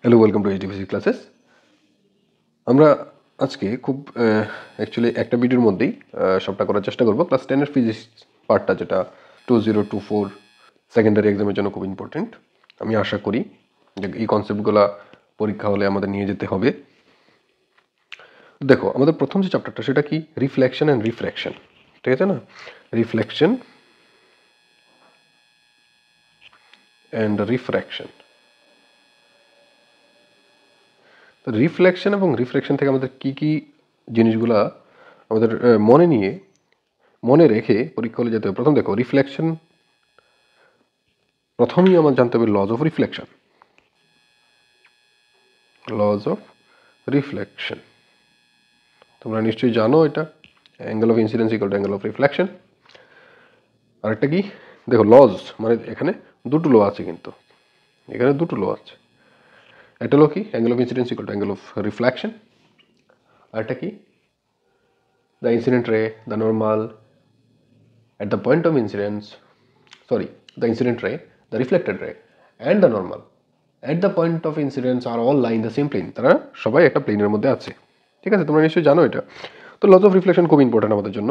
Hello, welcome to HD physics classes. আমরা আজকে খুব অ্যাকচুয়ালি একটা ভিডিওর মধ্যেই সবটা করার চেষ্টা করবো। ক্লাস 10-এর ফিজিক্স পার্টটা, যেটা 2024 সেকেন্ডারি এক্সামের জন্য খুব ইম্পর্টেন্ট। আমি আশা করি যে এই কনসেপ্টগুলো পরীক্ষা হলে আমাদের নিয়ে যেতে হবে। দেখো, আমাদের প্রথম যে চ্যাপ্টারটা সেটা কি? Reflection and refraction. ঠিক আছে না? Reflection and refraction. তো রিফ্লেকশন এবং রিফ্র্যাকশন থেকে আমাদের কী কী জিনিসগুলা আমাদের মনে রেখে পরীক্ষা হলে যেতে হবে। প্রথম দেখো, রিফ্লেকশন, প্রথমেই আমার জানতে হবে lodge of reflection. Lodge of reflection তোমরা নিশ্চয়ই জানো, এটা angle of incidence equal to angle of reflection. আরেকটা কি? দেখো, লজ মানে এখানে দুটো ল আছে, কিন্তু এখানে দুটো ল আছে। একটা ল কি? Angle of incidence equal to angle of reflection. আরেকটা কি? The incident ray, the normal at the point of incidence, the incident ray, the reflected ray and the normal at the point of incidence are all lie in the same plane. তারা সবাই একটা প্লেনের মধ্যে আছে। ঠিক আছে, তোমরা নিশ্চয়ই জানো এটা। তো লজ অফ রিফ্লেকশন খুব ইম্পর্টেন্ট আমাদের জন্য,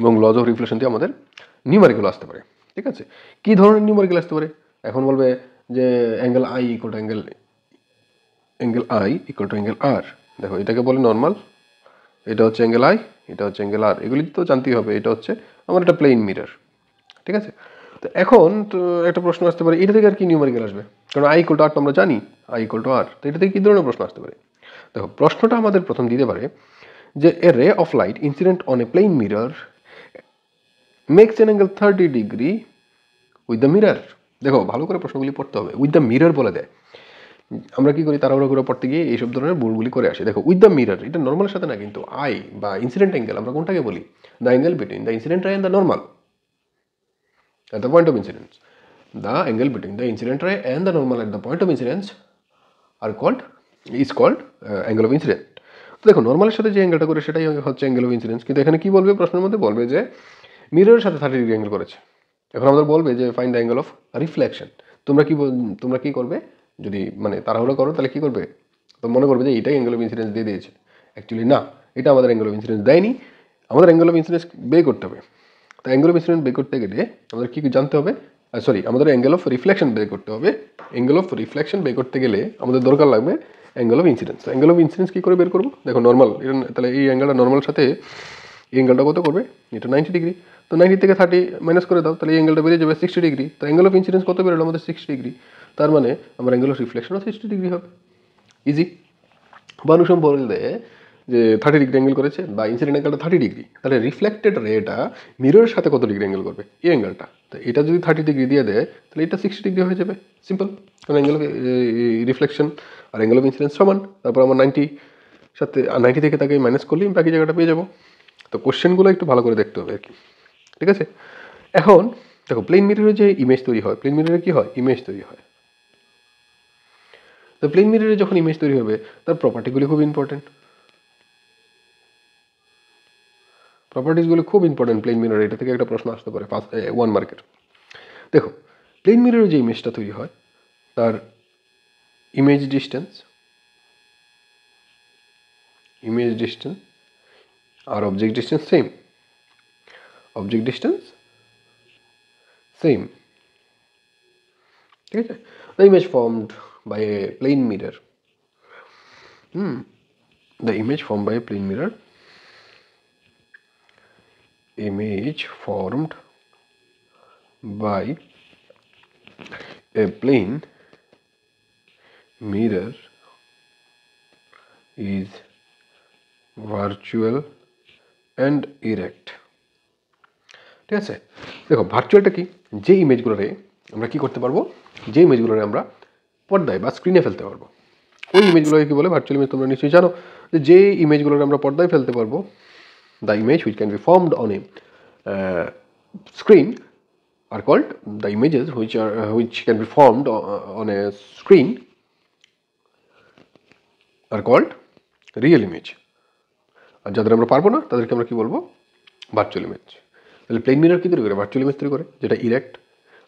এবং লজ অফ রিফ্লেকশন দিয়ে আমাদের নিউমারিক্যাল আসতে পারে। ঠিক আছে, কি ধরনের নিউমারিক্যাল আসতে পারে? এখন বলবে যে angle I equal to angle R. দেখো, এটাকে বলে নর্মাল, এটা হচ্ছে অ্যাঙ্গেল আই, এটা হচ্ছে অ্যাঙ্গেল আর। এগুলি তো জানতেই হবে। এটা হচ্ছে আমার একটা প্লেন মিরর। ঠিক আছে, তো এখন তো একটা প্রশ্ন আসতে পারে, এটা থেকে আর কি নিউমারিক্যাল আসবে? কারণ আই ইকুয়াল টু আর তো আমরা জানি, আই ইকুয়াল টু আর। তো এটা থেকে কী ধরনের প্রশ্ন আসতে পারে? দেখো, প্রশ্নটা আমাদের প্রথম দিতে পারে যে a ray of light incident on a plane mirror makes an angle 30 degree with the mirror. দেখো, ভালো করে প্রশ্নগুলি পড়তে হবে। উইথ দ্য মিরর বলে দেয়। আমরা কি করি, তাড়াহুড়ো করে পড়তে গিয়ে এইসব ধরনের ভুলগুলি করে আসি। দেখো, উইথ দ্য মিরর, এটা নর্মালের সাথে না, কিন্তু আই বা ইনসিডেন্ট অ্যাঙ্গেল আমরা কোনটাকে বলি? The angle between the incident ray and the normal at the point of incidence. The angle between the incident ray and the normal at the point of incidence is called angle of incidence. তো দেখো, নর্মালের সাথে যে অ্যাঙ্গেলটা করে সেটাই হচ্ছে angle of incidence. কিন্তু এখানে কি বলবে? প্রশ্নের মধ্যে বলবে যে মিররের সাথে 30 ডিগ্রি অ্যাঙ্গেল করেছে। এখন আমাদের বলবে যে find the angle of reflection. তোমরা কি করবে? যদি মানে তাড়াহুড়ো করো, তাহলে কি করবে? তো মনে করবে যে এটাই অ্যাঙ্গেল অফ ইনসিডেন্স দিয়ে দিয়েছে। অ্যাকচুয়ালি না, এটা আমাদের অ্যাঙ্গেল অফ ইনসিডেন্স দেয়নি। আমাদের অ্যাঙ্গেল অফ ইনসিডেন্স বের করতে হবে। তো অ্যাঙ্গেল অফ ইনসিডেন্স বের করতে গেলে আমাদের কী জানতে হবে? আমাদের অ্যাঙ্গেল অফ রিফ্লেকশন বের করতে হবে। অ্যাঙ্গেল অফ রিফ্লেকশন বের করতে গেলে আমাদের দরকার লাগবে angle of incidence. Angle of incidence কী করে বের করবো? দেখো, নর্মাল, তাহলে এই অ্যাঙ্গেলটা নর্মালের সাথে এই অ্যাঙ্গেলটা কত করবে? এটা 90 ডিগ্রি। তো 90 থেকে 30 মাইনাস করে দাও, তাহলে এই অ্যাঙ্গেলটা বেরিয়ে যাবে 60 ডিগ্রি। তো অ্যাঙ্গেল অফ ইনসিডেন্স কত বেরোলো আমাদের? 60 ডিগ্রি। তার মানে আমার অ্যাঙ্গেল অফ রিফ্লেকশনও 60 ডিগ্রি হবে। ইজি। মানুষম বললে যে 30 ডিগ্রি অ্যাঙ্গেল করেছে বা ইনসিডেন্ট অ্যাঙ্গেলটা 30 ডিগ্রি, তাহলে রিফ্লেক্টেড রেটা মিররের সাথে কত ডিগ্রি অ্যাঙ্গেল করবে? এই অ্যাঙ্গেলটা। তো এটা যদি 30 ডিগ্রি দিয়ে দেয়, তাহলে এটা 60 ডিগ্রি হয়ে যাবে। সিম্পল। কারণ অ্যাঙ্গেল অফ রিফ্লেকশন আর অ্যাঙ্গেল অফ ইনসিডেন্স সমান। তারপর আমার 90 থেকে তাকে মাইনাস করলেই বাকি জায়গাটা পেয়ে যাবো। তো কোশ্চেনগুলো একটু ভালো করে দেখতে হবে আর কি। ঠিক আছে, এখন দেখো, প্লেন মিররে যে ইমেজ তৈরি হয়, প্লেন মিররে কী হয়? ইমেজ তৈরি হয়। তো প্লেন মিররে যখন ইমেজ তৈরি হবে, তার প্রপার্টিগুলি খুব ইম্পর্টেন্ট। প্রপার্টিসগুলো খুব ইম্পর্টেন্ট প্লেন মিরর। এটা থেকে একটা প্রশ্ন আসতে পারে 1 মার্কের। দেখো, প্লেন মিররে যে ইমেজটা তৈরি হয়, তার ইমেজ ডিস্টেন্স আর অবজেক্ট ডিস্টেন্স সেম। ঠিক আছে, the image formed by a plane mirror image formed by a plane mirror is virtual and erect. ঠিক আছে, দেখো, ভার্চুয়ালটা কি? যে ইমেজগুলোরে আমরা কি করতে পারবো? যে ইমেজগুলোরে আমরা পর্দায় বা স্ক্রিনে ফেলতে পারবো, ওই ইমেজগুলোকে কি বলে? Virtual image. তোমরা নিশ্চয়ই জানো যে ইমেজগুলোরে আমরা পর্দায় ফেলতে পারবো, the image which can be formed on a screen are called, the images which can be formed on a screen are called real image. আর যাদের আমরা পারবো না, তাদেরকে আমরা কি বলবো? Virtual image. তাহলে প্লেন মিরর কি তৈরি করে? ভার্চুয়াল ইমেজ তৈরি করে, যেটা ইরেক্ট।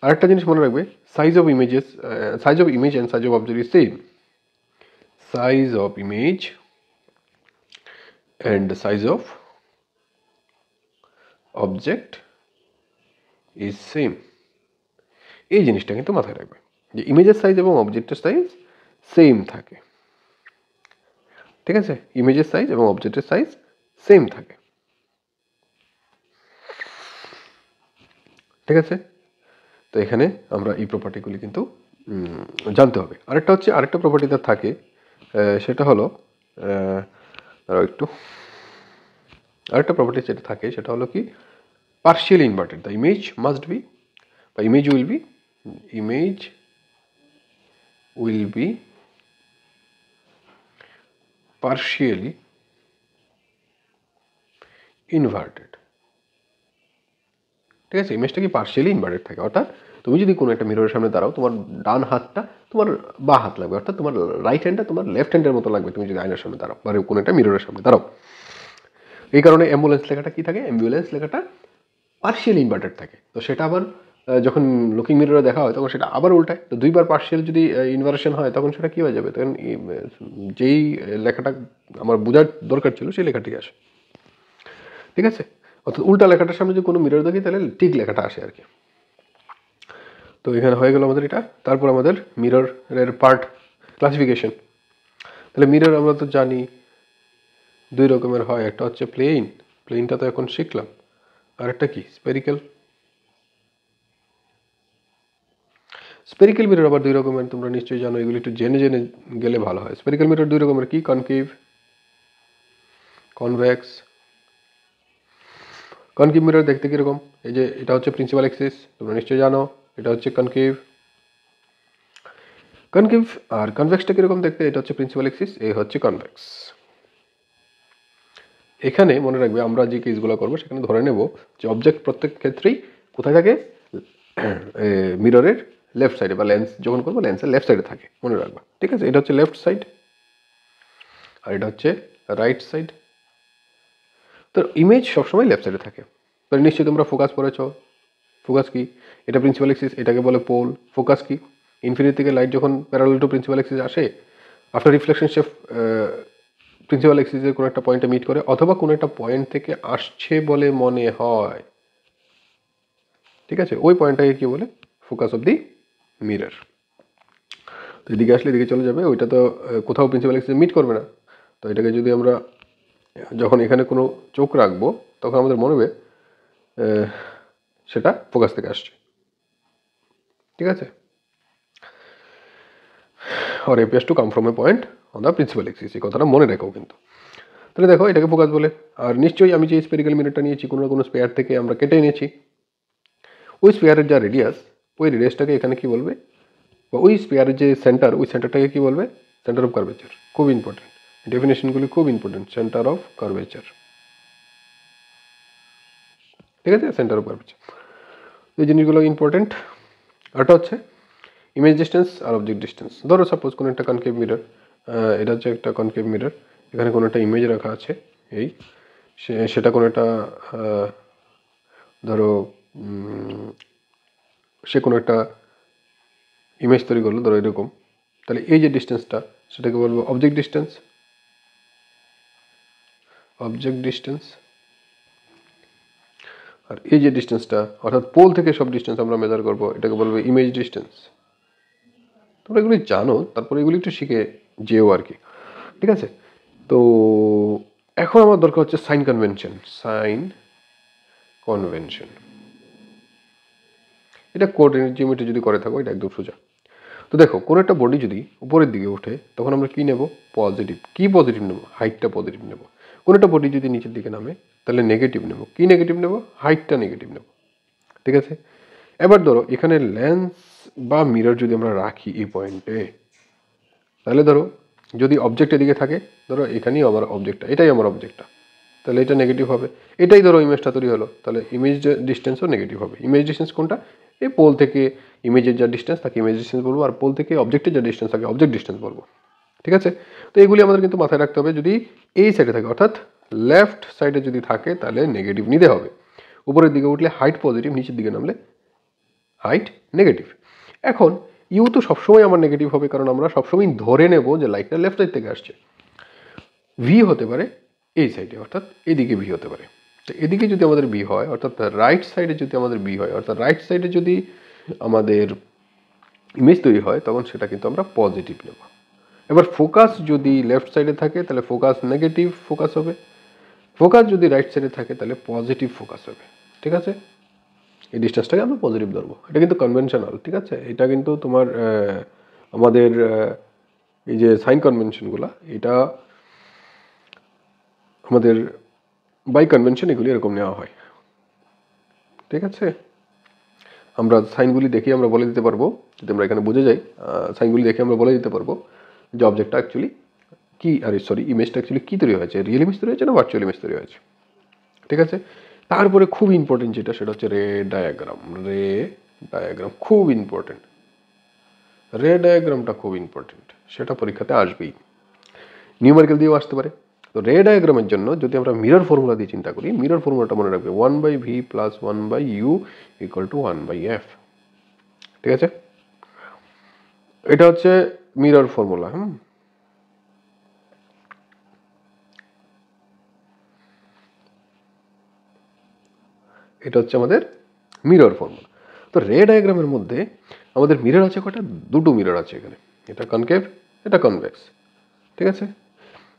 আর একটা জিনিস মনে রাখবে, size of image and size of object is same. size of image and the size of object is same. এই জিনিসটা কিন্তু মাথায় রাখবে যে ইমেজের সাইজ এবং অবজেক্টের সাইজ সেম থাকে, ঠিক আছে? ইমেজের সাইজ এবং অবজেক্টের সাইজ সেম থাকে, ঠিক আছে? তো এখানে আমরা এই প্রপার্টিগুলি কিন্তু জানতে হবে। আরেকটা প্রপার্টি তার থাকে, সেটা হলো আরেকটা প্রপার্টি যেটা থাকে সেটা হলো কি partially inverted. The image must be বা image will be partially inverted, ঠিক আছে? ইমেজটা কি পার্শিয়ালি ইনভার্টেড থাকে, অর্থাৎ তুমি যদি কোনো একটা মিররের সামনে দাঁড়াও, তোমার ডান হাতটা তোমার বাঁ হাত লাগবে, অর্থাৎ তোমার রাইট হ্যান্ডটা তোমার লেফট হ্যান্ডের মতো লাগবে তুমি যদি আয়নার সামনে দাঁড়াও বা কোনো একটা মিররের সামনে দাঁড়াও। এই কারণে অ্যাম্বুলেন্স লেখাটা কি থাকে, অ্যাম্বুলেন্স লেখাটা পার্শিয়ালি ইনভার্টেড থাকে। তো সেটা আবার যখন লুকিং মিররে দেখা হয় তখন সেটা আবার উল্টায়। তো দুইবার পার্শিয়াল যদি ইনভার্সন হয় তখন সেটা কী হয়ে যাবে, তখন যেই লেখাটা আমার বোঝার দরকার ছিল সেই লেখাটি আসে, ঠিক আছে? অর্থাৎ উল্টা লেখাটার সামনে যদি কোনো মিরর দেখি তাহলে ঠিক লেখাটা আসে আর কি। তো এখানে হয়ে গেল আমাদের এটা। তারপর আমাদের মিররের পার্ট ক্লাসিফিকেশন। তাহলে মিরর আমরা তো জানি দুই রকমের হয়, একটা হচ্ছে প্লেনটা তো এখন শিখলাম, আর একটা কি স্পেরিক্যাল মিরর আবার দুই রকমের, তোমরা নিশ্চয়ই জানো, এগুলি একটু জেনে গেলে ভালো হয়। স্পেরিক্যাল মিরর দুই রকমের, কি কনকেভ কনভেক্স। কনকেভ মিরর দেখতে কিরকম, এই যে এটা হচ্ছে প্রিন্সিপাল অ্যাক্সিস, তোমরা নিশ্চয়ই জানো, এটা হচ্ছে কনকেভ আর কনভেক্সটা কিরকম দেখতে, এটা হচ্ছে প্রিন্সিপাল অ্যাক্সিস, এই হচ্ছে কনভেক্স। এখানে মনে রাখবে আমরা যে কেসগুলো করবো সেখানে ধরে নেব যে অবজেক্ট প্রত্যেক ক্ষেত্রেই কোথায় থাকে, মিররের লেফট সাইডে, বা লেন্স যখন করবো লেন্সের লেফট সাইডে থাকে, মনে রাখবা, ঠিক আছে? এটা হচ্ছে লেফট সাইড আর এটা হচ্ছে রাইট সাইড। তো ইমেজ সবসময় লেফট সাইডে থাকে। তো নিশ্চয়ই তোমরা ফোকাস পড়েছ। ফোকাস কি, এটা প্রিন্সিপাল অ্যাক্সিস, এটাকে বলে পোল। ফোকাস কি, ইনফিনিটি থেকে লাইট যখন প্যারালাল টু প্রিন্সিপাল অ্যাক্সিস আসে, আফটার রিফ্লেকশন সে প্রিন্সিপাল অ্যাক্সিসের কোনো একটা পয়েন্টে মিট করে, অথবা কোনো একটা পয়েন্ট থেকে আসছে বলে মনে হয়, ঠিক আছে? ওই পয়েন্টটাকে কি বলে, ফোকাস অফ দি মিরর। তো এদিকে আসলে এদিকে চলে যাবে, ওইটা তো কোথাও প্রিন্সিপাল অ্যাক্সিসে মিট করবে না। তো এটাকে যদি আমরা যখন এখানে কোনো চোখ রাখবো তখন আমাদের মনে হবে সেটা ফোকাস থেকে আসছে, ঠিক আছে? or appears to come from a point on the principal axis, এই কথাটা মনে রাখো কিন্তু। তাহলে দেখো এটাকে ফোকাস বলে। আর নিশ্চয়ই আমি যে স্পেরিক্যাল মিররটা নিয়েছি কোনো না কোনো স্পেয়ার থেকে আমরা কেটে নিয়েছি, ওই স্পেয়ারের যা রেডিয়াস, ওই রেডিয়াসটাকে এখানে কি বলবে, বা ওই স্পেয়ারের যে সেন্টার, ওই সেন্টারটাকে কি বলবে, সেন্টার অফ কার্ভেচার। খুব ইম্পর্টেন্ট, ডেফিনেশনগুলি খুব ইম্পর্টেন্ট। সেন্টার অফ কার্ভেচার, ঠিক আছে? সেন্টার অফ কার্ভেচার, এই জিনিসগুলো ইম্পর্টেন্ট। আরটা হচ্ছে ইমেজ ডিস্টেন্স আর অবজেক্ট ডিস্টেন্স। ধরো সাপোজ কোনো একটা কনকেভ মিরর, এটা হচ্ছে একটা কনকেভ মিরর, এখানে কোনো একটা ইমেজ রাখা আছে, এই সেটা কোনো একটা ধরো সে কোনো একটা ইমেজ তৈরি করলো, ধরো এরকম। তাহলে এই যে ডিস্টেন্সটা সেটাকে বলবো অবজেক্ট ডিস্টেন্স। আর এই যে ডিস্টেন্সটা, অর্থাৎ পোল থেকে সব ডিস্টেন্স আমরা মেজার করবো, এটাকে বলবো ইমেজ ডিস্টেন্স। তোমরা এগুলি জানো, তারপরে এগুলি একটু শিখে যেও আর কি, ঠিক আছে? তো এখন আমার দরকার হচ্ছে সাইন কনভেনশন। এটা কোঅর্ডিনেট জিওমেট্রি যদি করে থাকো এটা একদম সোজা। তো দেখো কোনো একটা বডি যদি উপরের দিকে ওঠে তখন আমরা কি নেব, পজিটিভ। কি পজিটিভ নেব, হাইটটা পজিটিভ নেব। কোনো একটা বডি যদি নিচের দিকে নামে তাহলে নেগেটিভ নেব। কি নেগেটিভ নেব, হাইটটা নেগেটিভ নেব, ঠিক আছে? এবার ধরো এখানে লেন্স বা মিরর যদি আমরা রাখি এই পয়েন্টে, তাহলে ধরো যদি অবজেক্ট এদিকে থাকে, ধরো এখানেই আমার অবজেক্টটা, এটাই আমার অবজেক্টটা, তাহলে এটা নেগেটিভ হবে। এটাই ধরো ইমেজটা তৈরি হলো, তাহলে ইমেজ ডিস্টেন্সও নেগেটিভ হবে। ইমেজ ডিস্টেন্স কোনটা, এই পোল থেকে ইমেজের যা ডিস্টেন্স তাকে ইমেজ ডিস্টেন্স বলবো, আর পোল থেকে অবজেক্টের যা ডিস্টেন্স থাকে অবজেক্ট ডিস্টেন্স বলবো, ঠিক আছে? তো এগুলি আমাদের কিন্তু মাথায় রাখতে হবে। যদি এই সাইডে থাকে, অর্থাৎ লেফট সাইডে যদি থাকে তাহলে নেগেটিভ নিতে হবে। উপরের দিকে উঠলে হাইট পজিটিভ, নিচের দিকে নামলে হাইট নেগেটিভ। এখন ইউ তো সবসময় আমার নেগেটিভ হবে, কারণ আমরা সবসময় ধরে নেব যে লাইটটা লেফট সাইড থেকে আসছে। ভি হতে পারে এই সাইডে, অর্থাৎ এদিকে ভি হতে পারে। তো এদিকে যদি আমাদের বি হয়, অর্থাৎ রাইট সাইডে যদি আমাদের বি হয়, অর্থাৎ রাইট সাইডে যদি আমাদের ইমেজ তৈরি হয়, তখন সেটা কিন্তু আমরা পজিটিভ নেব। এবার ফোকাস যদি লেফট সাইডে থাকে তাহলে ফোকাস নেগেটিভ ফোকাস হবে, ফোকাস যদি রাইট সাইডে থাকে তাহলে পজিটিভ ফোকাস হবে। ঠিক আছে, এই ডিস্টেন্সটাকে আমরা পজিটিভ ধরবো। এটা কিন্তু কনভেনশনাল, ঠিক আছে, এটা কিন্তু তোমার আমাদের এই যে সাইন কনভেনশনগুলো, এটা আমাদের বাই কনভেনশন এগুলি এরকম নেওয়া হয়। ঠিক আছে, আমরা সাইনগুলি দেখে আমরা বলে দিতে পারবো, যদি আমরা এখানে বুঝে যাই, সাইনগুলি দেখে আমরা বলে দিতে পারবো যে অবজেক্টটা অ্যাকচুয়ালি কি, ইমেজটা অ্যাকচুয়ালি কী তৈরি হয়েছে, রিয়েল ইমেজ তৈরি হয়েছে না ভার্চুয়াল ইমেজ তৈরি হয়েছে। ঠিক আছে, তারপরে খুব ইম্পর্টেন্ট যেটা, সেটা হচ্ছে রে ডায়াগ্রাম। রে ডায়াগ্রাম খুব ইম্পর্টেন্ট, রে ডায়াগ্রামটা খুব ইম্পর্টেন্ট, সেটা পরীক্ষাতে আসবেই, নিউমেরিক্যাল দিয়েও আসতে পারে। তো রে ডায়াগ্রামের জন্য যদি আমরা মিরর ফর্মুলা দিয়ে চিন্তা করি, মিরর ফর্মুলাটা মনে রাখবে 1/v + 1/u = 1/f। ঠিক আছে, এটা হচ্ছে মিরর ফর্মুলা। এটা হচ্ছে আমাদের মিরর ফর্মুলা। তো রে ডায়াগ্রামের মধ্যে আমাদের মিরর আছে কয়টা? দুটো মিরর আছে এখানে, এটা কনকেভ, এটা কনভেক্স। ঠিক আছে,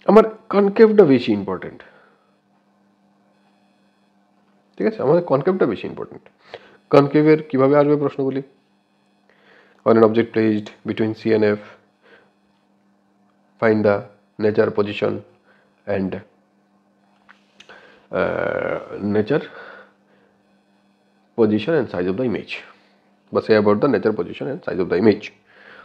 আমার কনকেভটা বেশি ইম্পর্টেন্ট। ঠিক আছে, আমাদের কনকেভটা বেশি ইম্পর্টেন্ট। কনকেভের কিভাবে আসবে প্রশ্নগুলি? On an object placed between C and F, find the nature, position and nature, position and size of the image, বা say about the nature, position and size of the image।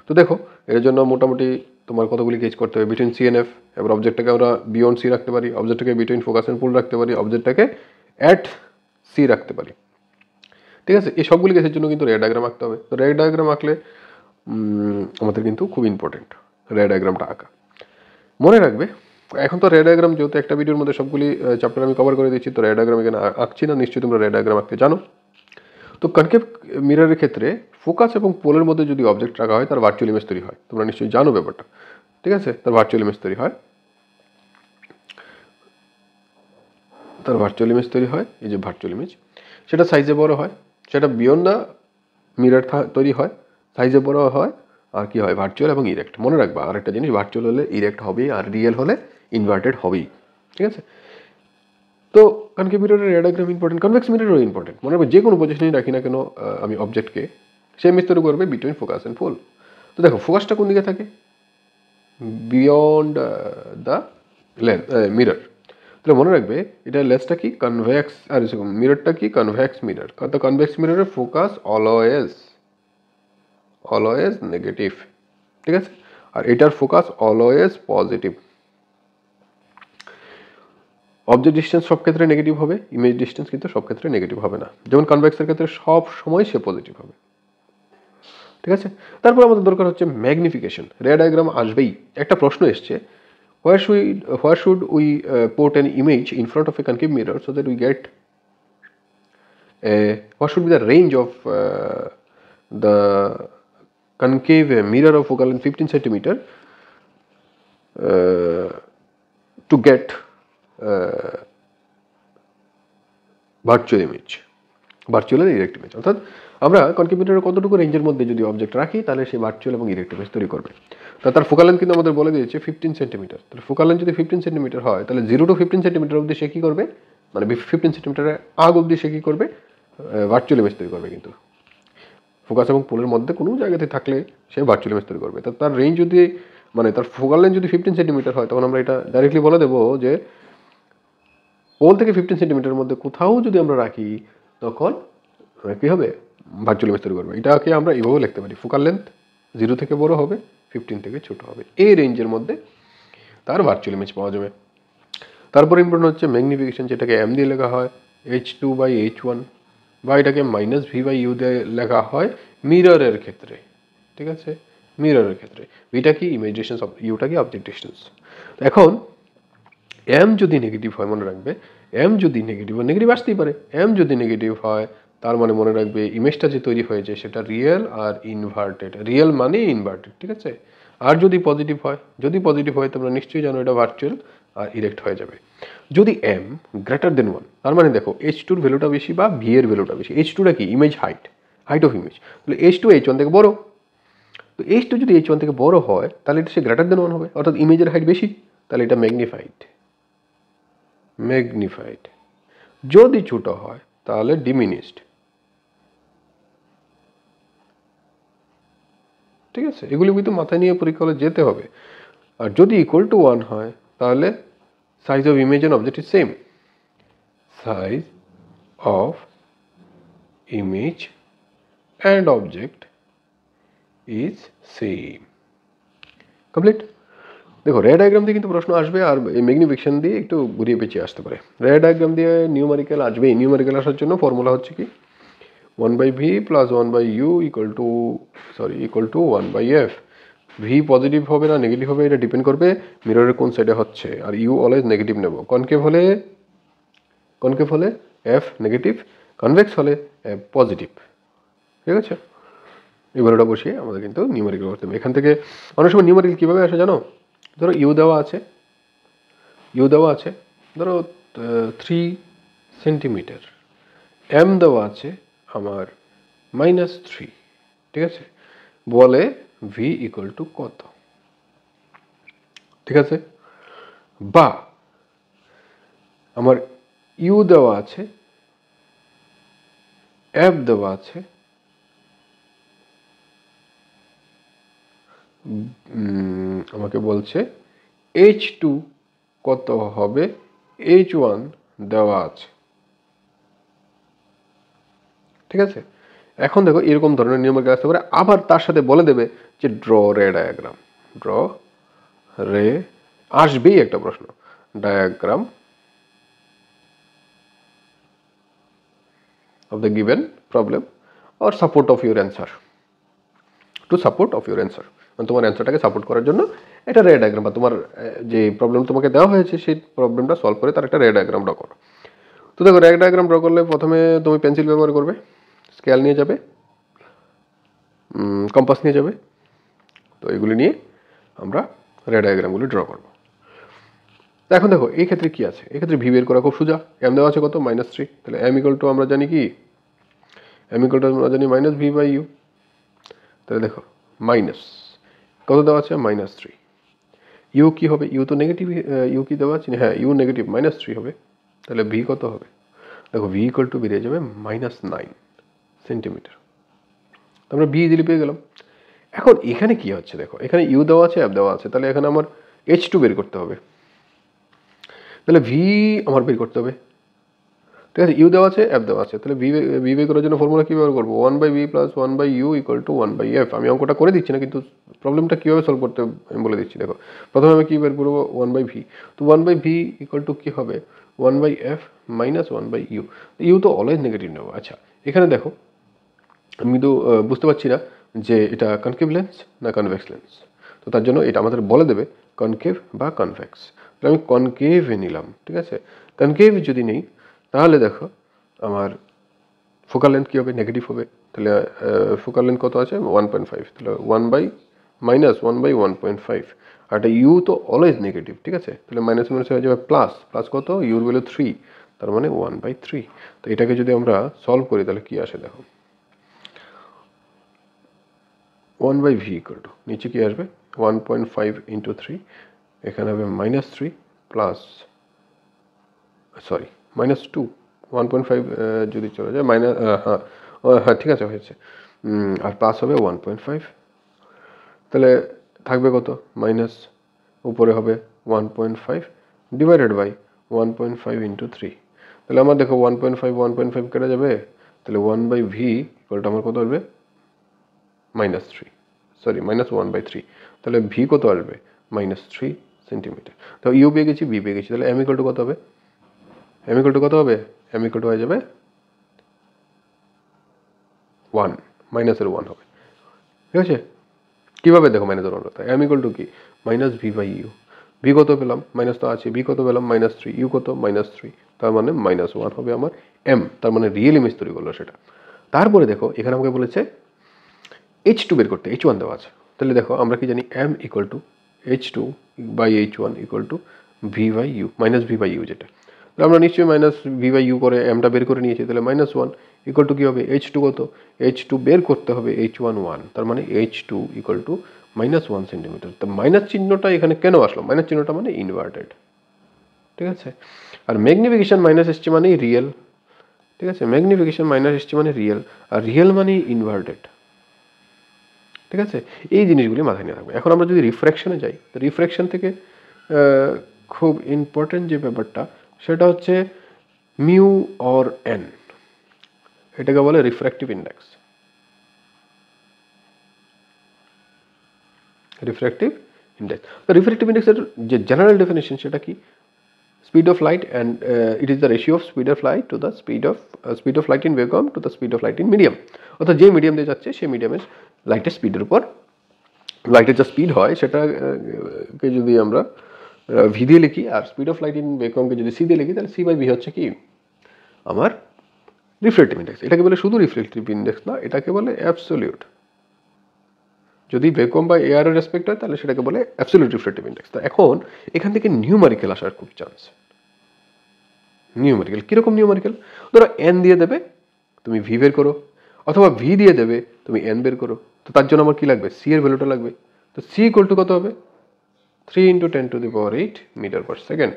তো দেখো, এর জন্য মোটামুটি তোমার কতগুলি কেস করতে হবে? বিটুইন সি এন্ড এফ, এবার অবজেক্টটাকে আমরা বিয়ন্ড সি রাখতে পারি, অবজেক্টটাকে বিটুইন ফোকাস অ্যান্ড পুল রাখতে পারি, অবজেক্টটাকে অ্যাট সি রাখতে পারি। ঠিক আছে, এই সবগুলি কেসের জন্য কিন্তু রে ডায়াগ্রাম আঁকতে হবে। তো রে ডায়াগ্রাম আঁকলে আমাদের কিন্তু খুব ইম্পর্টেন্ট রে ডায়াগ্রামটা আঁকা। মনে রাখবে, এখন তো রে ডায়াগ্রাম যেহেতু একটা ভিডিওর মধ্যে সবগুলি চ্যাপ্টার আমি কভার করে দিচ্ছি, তো রে ডায়াগ্রাম এখানে আঁকছি না, নিশ্চয়ই তোমরা রে ডায়াগ্রাম আঁকতে জানো। তো কনকেভ মিররের ক্ষেত্রে ফোকাস এবং পোলের মধ্যে যদি অবজেক্ট রাখা হয়, তার ভার্চুয়াল ইমেজ তৈরি হয়, তোমরা নিশ্চয়ই জানো ব্যাপারটা। ঠিক আছে, তার ভার্চুয়াল ইমেজ তৈরি হয়, তার ভার্চুয়াল ইমেজ তৈরি হয়, এই যে ভার্চুয়াল ইমেজ, সেটা সাইজে বড় হয়, সেটা বিয়ন্ড দ্য মিরর তৈরি হয়, সাইজে বড় হয়, আর কি হয়? ভার্চুয়াল এবং ইরেক্ট। মনে রাখবা আর একটা জিনিস, ভার্চুয়াল হলে ইরেক্ট হবেই, আর রিয়েল হলে ইনভার্টেড হবেই। ঠিক আছে, তো কনকেভ মিররের রে ডায়াগ্রাম ইম্পর্টেন্ট, কনভেক্স মিররও ইম্পর্টেন্ট। মনে রাখবে যে কোনো পজিশনেই রাখি না কেন আমি অবজেক্টকে, সে ইমেজ তৈরি করবে বিটুইন ফোকাস অ্যান্ড পোল। তো দেখো, ফোকাসটা কোন দিকে থাকে? Beyond the mirror. তাহলে মনে রাখবে এটা লেন্সটা কি? কনভেক্স, আর মিররটা কি? Convex mirror. তো কনভেক্স মিররের ফোকাস অলওয়েজ নেগেটিভ। ঠিক আছে, আর এটার focus always positive. Object distance সব ক্ষেত্রে নেগেটিভ হবে, ইমেজ ডিস্টেন্স কিন্তু সব ক্ষেত্রে নেগেটিভ হবে না। যেমন কনভেক্সের ক্ষেত্রে সব সময় সে পজিটিভ হবে। ঠিক আছে, তারপর আমাদের দরকার হচ্ছে ম্যাগনিফিকেশন। রে ডায়াগ্রাম আসবেই। একটা প্রশ্ন এসছে, where should we put an image in front of a concave mirror so that we get what should be the range of the concave mirror of focal length 15 centimeter to get virtual image, virtual আর erect image. অর্থাৎ আমরা concave মিররের কতটুকু রেঞ্জের মধ্যে যদি object রাখি, তাহলে সে virtual এবং ইরেক্ট ইমেজ তৈরি করবে। তার ফোকাল লেন্থ কিন্তু আমাদের বলে দিয়েছে 15 সেন্টিমিটার। তাহলে ফোকাল লেন্থ যদি 15 সেন্টিমিটার হয়, তাহলে 0 to 15 সেন্টিমিটার অবধি সে কী করবে? মানে 15 সেন্টিমিটারের আগ অবধি সে কী করবে? ভার্চুয়াল ইমেজ তৈরি করবে। কিন্তু ফোকাস এবং পোলের মধ্যে কোনো জায়গাতে থাকলে সে ভার্চুয়াল ইমেজ তৈরি করবে। তো তার রেঞ্জ যদি, মানে তার ফোকাল লেন্থ যদি 15 সেন্টিমিটার হয়, তখন আমরা এটা ডাইরেক্টলি বলে দেবো যে পোল থেকে 15 সেন্টিমিটারের মধ্যে কোথাও যদি আমরা রাখি, তখন কী হবে? ভার্চুয়াল ইমেজ তৈরি করবে। এটাকে আমরা এইভাবে লিখতে পারি, ফোকাল লেন্থ 0 থেকে বড় হবে, 15 থেকে ছোট হবে, এই রেঞ্জের মধ্যে তার ভার্চুয়াল ইমেজ পাওয়া যাবে। তারপর ইম্পর্টেন্ট হচ্ছে ম্যাগনিফিকেশন, যেটাকে এম দিয়ে লেখা হয় H2/H1, বা এটাকে -V/U দিয়ে লেখা হয় মিররের ক্ষেত্রে। ঠিক আছে, মিররের ক্ষেত্রে এটা কি? ইমেজ ডিস্টেন্স, ইউটা কি? Object distance. এখন এম যদি নেগেটিভ হয়, মনে রাখবে এম যদি নেগেটিভ হয়, নেগেটিভ আসতেই পারে, এম যদি নেগেটিভ হয়, তার মানে মনে রাখবে ইমেজটা যে তৈরি হয়েছে সেটা রিয়েল আর ইনভার্টেড, রিয়েল মানে ইনভার্টেড, ঠিক আছে। আর যদি পজিটিভ হয় তোমরা নিশ্চয়ই জানো এটা ভার্চুয়াল আর ইরেক্ট হয়ে যাবে। যদি m গ্রেটার দেন 1, তার মানে দেখো h2 এর ভ্যালুটা বেশি বা v এর ভ্যালুটা বেশি। h2টা কি? ইমেজ হাইট অফ ইমেজ, তাহলে h2 h1 থেকে বড়। তো h2 যদি h1 থেকে বড় হয় তাহলে এটা সে গ্রেটার দেন 1 হবে, অর্থাৎ ইমেজের হাইট বেশি, তাহলে এটা ম্যাগনিফাইড। যদি ছোট হয় তাহলে ডিমিনিশড, ঠিক আছে। এগুলি কিন্তু মাথায় নিয়ে পরীক্ষা হলে যেতে হবে। আর যদি ইকুয়াল টু 1 হয় তাহলে size of image and object is same, size of image and object is same. Complete. দেখো রে ডায়াগ্রাম দিয়ে কিন্তু প্রশ্ন আসবে, আর এই ম্যাগনিফিকেশন দিয়ে একটু ঘুরিয়ে পেঁচিয়ে আসতে পারে। রে ডায়াগ্রাম দিয়ে নিউমারিক্যাল আসবেই। নিউমারিক্যাল আসার জন্য ফর্মুলা হচ্ছে কি 1/v plus 1/u equal to 1/f। V positive হবে না নেগেটিভ হবে এটা ডিপেন্ড করবে মিররের কোন সাইডে হচ্ছে, আর ইউ অলওয়েজ নেগেটিভ নেব। কনকেভ হলে এফ নেগেটিভ, কনভেক্স হলে এফ পজিটিভ, ঠিক আছে। এবার ওটা বসিয়ে আমাদের কিন্তু নিউমারিক্যাল করতে হবে। এখান থেকে অনেক সময় নিউমারিক্যাল কীভাবে আসে জানো? ধরো ইউ দেওয়া আছে ধরো 3 সেন্টিমিটার, এম দেওয়া আছে আমার -3, ঠিক আছে। বলে ভি ইকুয়াল টু কত, ঠিক আছে। বা আমার ইউ দেওয়া আছে, এফ দেওয়া আছে, আমাকে বলছে H2 কত হবে, H1 দেওয়া আছে, ঠিক আছে। এখন দেখো এরকম ধরনের নিয়মের কাজ আসতে পারে। আবার তার সাথে বলে দেবে যে ড্র রে ডায়াগ্রাম, আসবেই একটা প্রশ্ন, diagram of the given problem or support of your answer, to support of your answer, মানে তোমার অ্যান্সারটাকে সাপোর্ট করার জন্য এটা রে ডায়াগ্রাম, বা তোমার যে প্রবলেম তোমাকে দেওয়া হয়েছে সেই প্রবলেমটা সলভ করে তার একটা রে ডায়াগ্রাম ড্র করো। তো দেখো রে ডায়াগ্রাম ড্র করলে প্রথমে তুমি পেন্সিল ব্যবহার করবে, স্কেল নিয়ে যাবে, কম্পাস নিয়ে যাবে। তো এগুলি নিয়ে আমরা রে ডায়াগ্রামগুলি ড্র করবো। এখন দেখো এই ক্ষেত্রে কি আছে, এক্ষেত্রে ভি বের করা খুব সোজা। এম দেওয়া আছে কত, -3, তাহলে এম ইকুয়াল টু আমরা জানি কি, -v/u। তাহলে দেখো মাইনাস কত দেওয়া আছে, -3। ইউ কি হবে, ইউ তো নেগেটিভ, ইউ কি দেওয়া আছে, হ্যাঁ ইউ নেগেটিভ, -3 হবে। তাহলে ভি কত হবে, দেখো ভি ইকুয়াল টু বেরিয়ে যাবে -9 সেন্টিমিটার। আমরা ভি ইজিলি পেয়ে গেলাম। এখন এখানে কি হচ্ছে দেখো, এখানে ইউ দেওয়া আছে, এফ দেওয়া আছে, তাহলে এখানে আমার H2 বের করতে হবে। তাহলে ভি আমার বের করতে হবে, ঠিক আছে। ইউ দেওয়া আছে, এফ দেওয়া আছে, তাহলে ভি বের করার জন্য ফর্মুলা কী ব্যবহার করবো, 1/v plus 1/u equal to 1/f। আমি অঙ্কটা করে দিচ্ছি না, কিন্তু প্রবলেমটা কীভাবে সলভ করতে আমি বলে দিচ্ছি। দেখো প্রথমে আমি কী বের করবো, 1/v। তো 1/v ইকুয়াল টু কী হবে, 1/f মাইনাস 1/u। ইউ তো অলওয়েজ নেগেটিভ নেবো। আচ্ছা এখানে দেখো আমি তো বুঝতে পারছি না যে এটা কনকেভ লেন্স না কনভেক্স লেন্স। তো তার জন্য এটা আমাদের বলে দেবে কনকেভ বা কনভেক্স। তাহলে আমি কনকেভে নিলাম, ঠিক আছে। কনকেভ যদি নেই তাহলে দেখো আমার ফোকাল লেন্থ কী হবে, নেগেটিভ হবে। তাহলে ফোকাল লেন্থ কত আছে, 1.5, তাহলে 1/-1/1.5। আর এটা ইউ তো অলওয়েজ নেগেটিভ, ঠিক আছে। তাহলে মাইনাস মাইনাস হয়ে যাবে প্লাস, প্লাস কত, ইউর ভ্যালু 3, তার মানে 1/3। তো এটাকে যদি আমরা সলভ করি তাহলে কি আসে দেখো, 1/v ইকুয়াল টু নিচে কি আসবে, 1.5 ইন্টু 3, এখানে হবে -3 প্লাস -2, 1.5 যদি চলে যায় হ্যাঁ ঠিক আছে হয়েছে, আর প্লাস হবে 1.5। তাহলে থাকবে কত, মাইনাস উপরে হবে 1.5 ডিভাইডেড বাই 1.5 ইন্টু 3। তাহলে আমার দেখো 1.5 কেটে যাবে, তাহলে 1/v ইকুয়ালটা আমার কত আসবে, -1/3। তাহলে ভি কত আসবে, -3 সেন্টিমিটার। তো ইউ পেয়ে গেছি, বি পেয়ে গেছি, তাহলে এম ইকুয়াল টু কত হবে, এম ইকুয়াল টু কত হবে, এম ইকুয়াল টু হয়ে যাবে 1, মাইনাসের 1 হবে, ঠিক আছে। কীভাবে দেখো -1 হতো, এম ইকুয়াল টু কি, -v/u। ভি কত পেলাম, মাইনাস তো আছে, ভি কত পেলাম -3, ইউ কত -3, তার মানে -1 হবে আমার এম, তার মানে রিয়েল ইমেজ তৈরি করলো সেটা। তারপরে দেখো এখানে আমাকে বলেছে H2 বের করতে, H1 দেওয়া আছে। তাহলে দেখো আমরা কি জানি m equal to H2/H1 equal to v/u, minus v/u যেটা। তাহলে আমরা নিশ্চয়ই মাইনাস v/u করে mটা বের করে নিয়েছি, তাহলে -1 ইকুয়াল টু কি হবে H2 কত, H2 বের করতে হবে H1 1, তার মানে H2 ইকুয়াল টু -1 সেন্টিমিটার। তো মাইনাস চিহ্নটা এখানে কেন আসলো, মাইনাস চিহ্নটা মানে ইনভার্টেড, ঠিক আছে। আর ম্যাগনিফিকেশন মাইনাস এসছে মানে রিয়েল, ঠিক আছে, ম্যাগনিফিকেশন মাইনাস এসছে মানে রিয়েল, আর রিয়েল মানে ইনভার্টেড, ঠিক আছে। এই জিনিসগুলি মাথায় নিয়ে রাখবে। এখন আমরা যদি রিফ্র্যাকশনে যাই, তো রিফ্র্যাকশন থেকে খুব ইম্পর্টেন্ট যে ব্যাপারটা সেটা হচ্ছে মিউ অর এন, এটাকে বলে রিফ্র্যাক্টিভ ইন্ডেক্স। রিফ্র্যাক্টিভ ইন্ডেক্স, তো রিফ্র্যাক্টিভ ইন্ডেক্সের যে জেনারেল ডেফিনেশন সেটা কি, speed of light and it is the ratio of speed of light to the speed of light in vacuum to the speed of light in medium, অর্থাৎ যে medium দিয়ে যাচ্ছে সেই মিডিয়ামের লাইটের স্পিডের উপর লাইটের যে স্পিড হয় সেটাকে যদি আমরা ভি দিয়ে লিখি, আর স্পিড অফ লাইট ইন ভ্যাকুয়ামকে যদি সি দিয়ে লিখি, তাহলে সি/ভি হচ্ছে কি আমার রিফ্র্যাক্টিভ ইন্ডেক্স। এটাকে বলে শুধু রিফ্র্যাক্টিভ ইন্ডেক্স না, এটাকে বলে অ্যাবসোলিউট। যদি ভ্যাকুয়াম বা এয়ারের রেসপেক্ট হয় তাহলে সেটাকে বলে অ্যাবসোলিউট রিফ্র্যাক্টিভ ইন্ডেক্স। তো এখন এখান থেকে নিউমারিক্যাল আসার খুব চান্স। নিউমারিক্যাল কীরকম নিউমারিক্যাল, ধরো এন দিয়ে দেবে তুমি ভি বের করো, অথবা ভি দিয়ে দেবে তুমি এন বের করো। তো তার জন্য আমার কি লাগবে, সি এর ভ্যালুটা লাগবে। তো সি ইকুয়াল টু কত হবে, 3 × 10⁸ মিটার পার সেকেন্ড,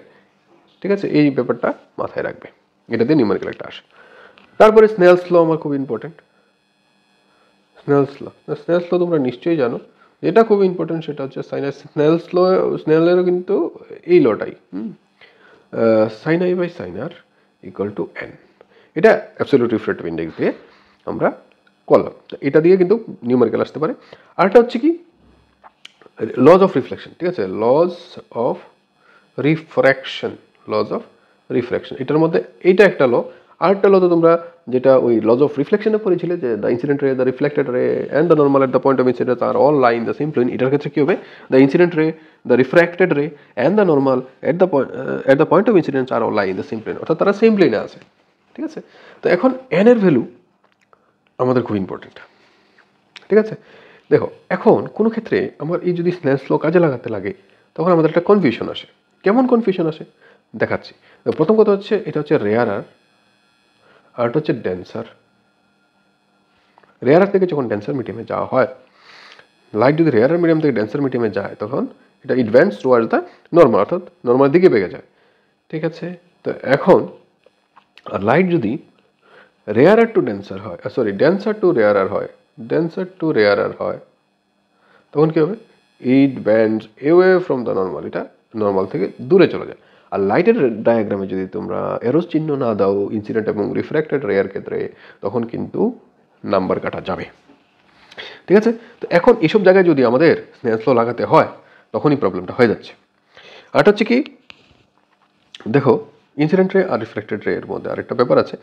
ঠিক আছে। এই ব্যাপারটা মাথায় রাখবে, এটাতে নিউমারিক্যাল একটা আসে। তারপরে স্নেলস ল আমার খুব ইম্পর্টেন্ট। স্নেলস ল তোমরা নিশ্চয়ই জানো, যেটা খুব ইম্পর্টেন্ট সেটা হচ্ছে স্নেলেরও কিন্তু এই লটাই, sin i by sin r equal to n, এটা অ্যাবসলিউট রিফ্র্যাক্টিভ ইন্ডেক্স দিয়ে আমরা করলাম। তো এটা দিয়ে কিন্তু নিউমারিক্যাল আসতে পারে। আরেকটা হচ্ছে কি লজ অফ রিফ্লেকশন, ঠিক আছে, লজ অফ রিফ্র্যাকশন, এটার মধ্যে এইটা একটা ল। আরেকটা ল তো তোমরা যেটা ওই লজ অফ রিফ্লেকশনে পড়েছিলে, যে the incident ray, the reflected ray and the normal at the point of incidence আর all lie in the same plane. এটার ক্ষেত্রে কি হবে, the incident ray, the refracted ray and the normal at the point of incidence আর all lie in the same plane, অর্থাৎ তারা same প্লেনে আছে, ঠিক আছে। তো এখন এন এর ভ্যালু আমাদের খুব ইম্পর্টেন্ট, ঠিক আছে। দেখো এখন কোনো ক্ষেত্রে আমার এই যদি স্নেলস ল কাজে লাগাতে লাগে, তখন আমাদের একটা কনফিউশন আসে। কেমন কনফিউশন আসে দেখাচ্ছি। প্রথম কথা হচ্ছে এটা হচ্ছে রেয়ারার, আর এটা হচ্ছে ডেন্সার। রেয়ারার থেকে যখন ডেন্সার মিডিয়ামে যাওয়া হয়, লাইট যদি রেয়ারার মিডিয়াম থেকে ডেন্সার মিডিয়ামে যায়, তখন এটা অ্যাডভান্স টুয়ার্ডস দ্য নর্মাল, অর্থাৎ নর্মাল দিকে বেগে যায়, ঠিক আছে। তো এখন লাইট যদি রেয়ারার টু ডেন্সার হয়, ডেন্সার টু রেয়ারার হয়, তখন কি হবে, it bends away from the normal, এটা নর্মাল থেকে দূরে চলে যায়। আর লাইটের ডায়াগ্রামে যদি তোমরা এরোস চিহ্ন না দাও ইনসিডেন্ট এবং রিফ্র্যাক্টেড রেয়ার ক্ষেত্রে, তখন কিন্তু নাম্বার কাটা যাবে, ঠিক আছে। তো এখন এইসব জায়গায় যদি আমাদের স্নেলস ল লাগাতে হয়, তখনই প্রবলেমটা হয়ে যাচ্ছে। আরেকটা হচ্ছে কি, দেখো ইনসিডেন্ট রে আর রিফ্লেক্টেড রে এর মধ্যে আরেকটা ব্যাপার আছে।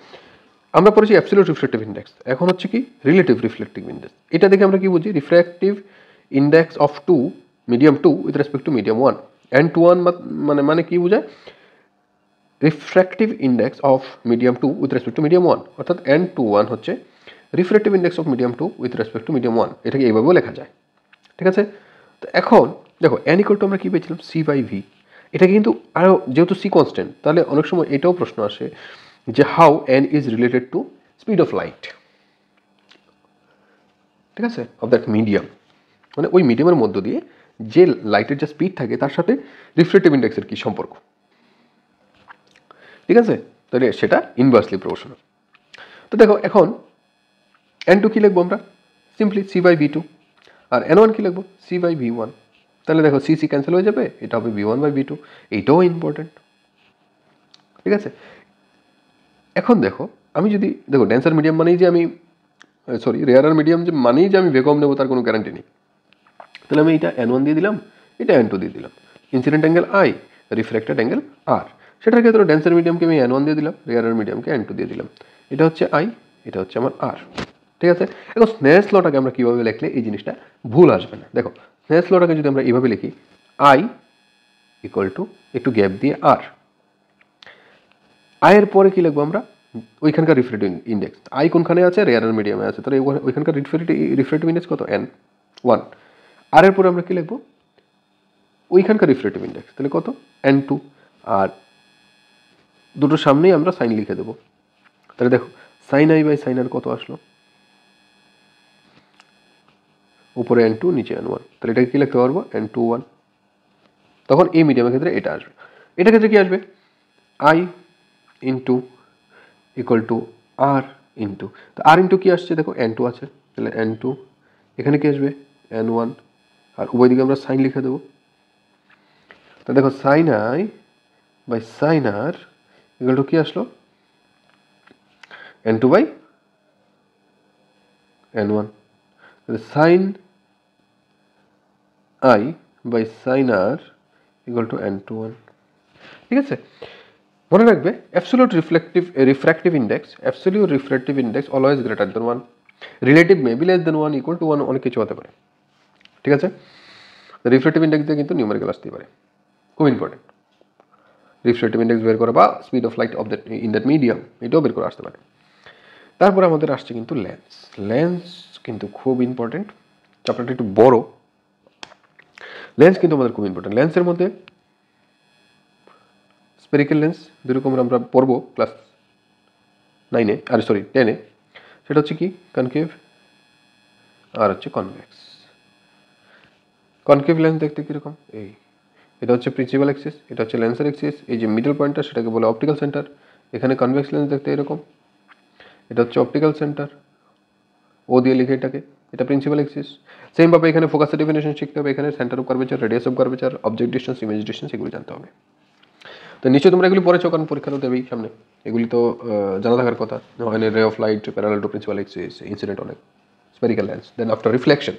আমরা পড়েছি অ্যাবসলিউট রিফ্লেক্টিভ ইন্ডেক্স, এখন হচ্ছে কি রিলেটিভ রিফ্লেক্টিভ ইন্ডেক্স। এটা দেখে আমরা কি বুঝি, refractive index of medium 2 with respect to medium 1, n/1 মানে কি বোঝায়, refractive index of medium 2 with respect to medium 1, অর্থাৎ n/1 হচ্ছে refractive index of medium 2 with respect to medium 1, এটাকে এইভাবেও লেখা যায়, ঠিক আছে। তো এখন দেখো n ইকুয়াল টু আমরা কি পেয়েছিলাম, c/v। এটা কিন্তু আরও যেহেতু c কনস্ট্যান্ট, তাহলে অনেক সময় এটাও প্রশ্ন আসে যে how n is related to speed of light, ঠিক আছে, অফ দ্যাট মিডিয়াম, মানে ওই মিডিয়ামের মধ্য দিয়ে যে লাইটের যে স্পিড থাকে তার সাথে রিফ্র্যাক্টিভ ইন্ডেক্সের কি সম্পর্ক, ঠিক আছে। তাহলে সেটা ইনভার্সলি প্রপোর্শনাল। তো দেখো এখন n2 কি লিখবো আমরা, সিম্পলি c/v2, আর n1 কি লিখবো, c/v1। তাহলে দেখো c ক্যান্সেল হয়ে যাবে, এটা হবে v1/v2, এইটাও ইম্পর্টেন্ট, ঠিক আছে। এখন দেখো আমি যদি দেখো ডেন্সার মিডিয়াম মানেই যে আমি রেয়ারার মিডিয়াম যে মানেই যে আমি ভ্যাকুয়াম নেবো তার কোনো গ্যারান্টি নেই। তাহলে আমি এটা n1 দিয়ে দিলাম, এটা n2 দিয়ে দিলাম, incident angle i, refracted angle r। সেটার ক্ষেত্রে ডেন্সার মিডিয়ামকে আমি n1 দিয়ে দিলাম, রেয়ারার মিডিয়ামকে n2 দিয়ে দিলাম, এটা হচ্ছে i, এটা হচ্ছে আমার r, ঠিক আছে। এখন স্নেলস লটাকে আমরা কীভাবে লিখলে এই জিনিসটা ভুল আসবে না, দেখো স্নেলস লটাকে যদি আমরা এইভাবে লিখি, i ইকুয়াল টু একটু গ্যাপ দিয়ে আর। আয়ের পরে কি লিখবো আমরা, ওইখানকার রিফ্রেক্টিভ ইন্ডেক্স। আই কোনখানে আছে, রেয়ার আর মিডিয়ামে আছে, তাহলে ওইখানকার রিফ্রেক্টিভ ইন্ডেক্স কত, n1। আর এর পরে আমরা কি লিখবো, ওইখানকার রিফ্রেক্টিভ ইন্ডেক্স, তাহলে কত, n2। আর দুটোর সামনেই আমরা সাইন লিখে দেবো। তাহলে দেখো সাইন আই বাই সাইন আর কত আসলো, উপরে n2 নিচে n1, তাহলে এটাকে কি লিখতে পারবো, n21। তখন এই মিডিয়ামের ক্ষেত্রে এটা আসবে। এটার ক্ষেত্রে কি আসবে, i into equal to r into, তো আর ইন্টু কি আসছে দেখো, n2 আছে, তাহলে n2, এখানে কি আসবে n1, আর উভয় দিকে আমরা সাইন লিখে দেবো। তা দেখো sine i by sine r equal to কি আসলো, n2 বাই n1, তাহলে sine i by sine r equal to n21। ঠিক আছে, মনে রাখবে absolute refractive index always greater than 1, relative maybe less than 1, equal to 1, অনেক কিছু হতে পারে। ঠিক আছে, রিফ্র্যাক্টিভ ইন্ডেক্স দিয়ে কিন্তু নিউমেরিক্যাল আসতেই পারে, খুব ইম্পর্টেন্ট। রিফ্র্যাক্টিভ ইন্ডেক্স বের করা বা speed of light off that in that medium, এটাও বের করে আসতে পারে। তারপরে আমাদের আসছে কিন্তু লেন্স কিন্তু খুব ইম্পর্টেন্ট, চ্যাপ্টারটা একটু বড়। লেন্স কিন্তু আমাদের খুব ইম্পর্টেন্ট। লেন্সের মধ্যে স্পেরিক্যাল লেন্স যেরকম আমরা পড়বো ক্লাস 9-এ, আর সরি 10-এ, সেটা হচ্ছে কি কনকেভ আর হচ্ছে কনভেক্স। কনকেভ লেন্স দেখতে কীরকম, এটা হচ্ছে প্রিন্সিপাল অ্যাক্সিস, এটা হচ্ছে লেন্সের অ্যাক্সিস, এই যে মিডল পয়েন্টটা সেটাকে বলে অপটিক্যাল সেন্টার। এখানে কনভেক্স লেন্স দেখতে এরকম, এটা হচ্ছে অপটিক্যাল সেন্টার, ও দিয়ে লিখে এটাকে, এটা প্রিন্সিপাল অ্যাক্সিস। সেমভাবে এখানে ফোকাসের ডেফিনেশন শিখতে হবে, এখানে centre of curvature, radius of curvature, object distance, image distance, এগুলো জানতে হবে। তো নিশ্চয়ই তোমরা এগুলি পড়েছো, কারণ পরীক্ষা তো দেবেই সামনে, এগুলি তো জানা থাকার কথা। রে of light parallel to principal Axis, incident on spherical lens, then after reflection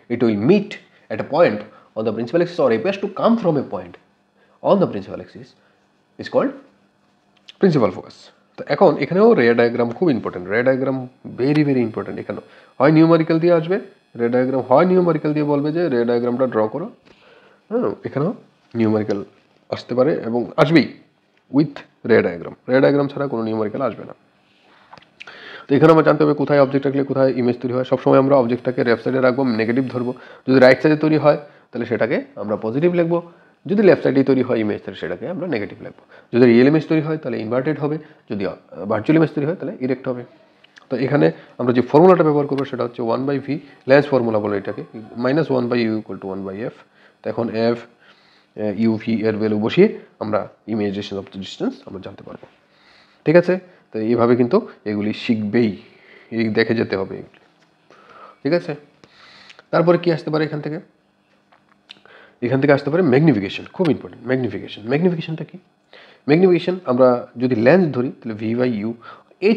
it will meet at a point on the principal axis or appears to come from a point on the principal axis is called principal focus. তো এখন এখানেও রে diagram খুব important, রে diagram very very important. এখানেও হয় numerical দিয়ে আসবে রে ডায়াগ্রাম, হয় নিউমেরিক্যাল দিয়ে বলবে যে রে ডায়াগ্রামটা ড্র করো। হ্যাঁ, এখানেও নিউমেরিক্যাল আসতে পারে এবং আসবেই উইথ রে ডায়াগ্রাম ছাড়া কোনো নিউমেরিক্যাল আসবে না। তো এখানে আমরা জানতে হবে কোথায় অবজেক্ট রাখলে কোথায় ইমেজ তৈরি হয়। সবসময় আমরা অবজেক্টটাকে লেফট সাইডে রাখবো, নেগেটিভ ধরবো। যদি রাইট সাইডে তৈরি হয় তাহলে সেটাকে আমরা পজিটিভ লিখবো, যদি লেফট সাইডে তৈরি হয় ইমেজ তাহলে সেটাকে আমরা নেগেটিভ লিখবো। যদি রিয়েল ইমেজ তৈরি হয় তাহলে ইনভার্টেড হবে, যদি ভার্চুয়াল ইমেজ তৈরি হয় তাহলে ইরেক্ট হবে। তো এখানে আমরা যে ফর্মুলাটা ব্যবহার করবো সেটা হচ্ছে 1/v, লেন্স ফর্মুলা বলে এটাকে, -1/u = 1/f। তো এখন f u v এর ভ্যালু বসিয়ে আমরা ইমেজ ডিস্টেন্স অফ ডিস্টেন্স আমরা জানতে পারবো। ঠিক আছে, তো এইভাবে কিন্তু এগুলি শিখবেই, এই দেখে যেতে হবে এগুলি। ঠিক আছে, তারপরে কি আসতে পারে এখান থেকে আসতে পারে ম্যাগনিফিকেশন, খুব ইম্পর্টেন্ট। ম্যাগনিফিকেশনটা কি, ম্যাগনিফিকেশন আমরা যদি লেন্স ধরি তাহলে v/u,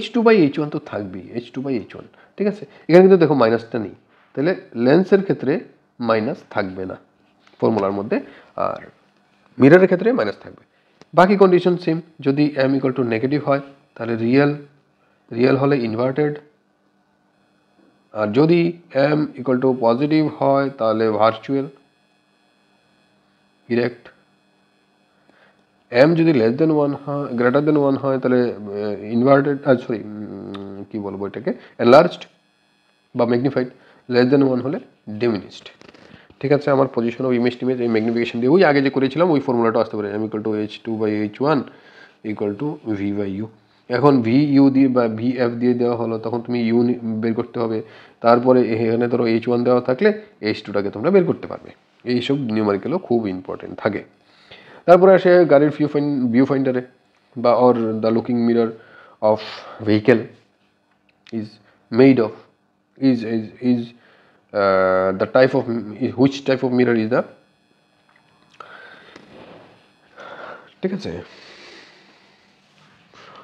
h2/h1 তো থাকবেই, h2/h1। ঠিক আছে, এখানে কিন্তু দেখো মাইনাসটা নেই, তাহলে লেন্সের ক্ষেত্রে মাইনাস থাকবে না ফর্মুলার মধ্যে, আর মিররের ক্ষেত্রে মাইনাস থাকবে। বাকি কন্ডিশন সেম, যদি m = নেগেটিভ হয় তাহলে রিয়েল হলে ইনভার্টেড, আর যদি m = পজিটিভ হয় তাহলে ভার্চুয়াল, ইরেক্ট। m যদি লেস দেন 1 হয়, গ্রেটার দেন 1 হয় তাহলে ইনভার্টেড, সরি কি বলবো এটাকে, এনলার্জড বা ম্যাগনিফাইড, লেস দেন 1 হলে ডিমিনিশড। ঠিক আছে, আমার পজিশন অফ ইমেজ টিমেজ এই ম্যাগনিফিকেশন দিয়ে ওই আগে যে করেছিলাম ওই ফর্মুলাটা আসতে পারে, m = h2/h1 = v/u। এখন vu দিয়ে বা vf দিয়ে দেওয়া হলো, তখন তুমি u বের করতে হবে। তারপরে এখানে ধরো h1 দেওয়া থাকলে h2টাকে তোমরা বের করতে পারবে। এইসব নিউমেরিক্যালও খুব ইম্পর্টেন্ট থাকে। তারপরে আসে গাড়ির ভিউ ফাইন্ডারে বা or the looking mirror of vehicle is made of is the type of which type of mirror is the, ঠিক আছে,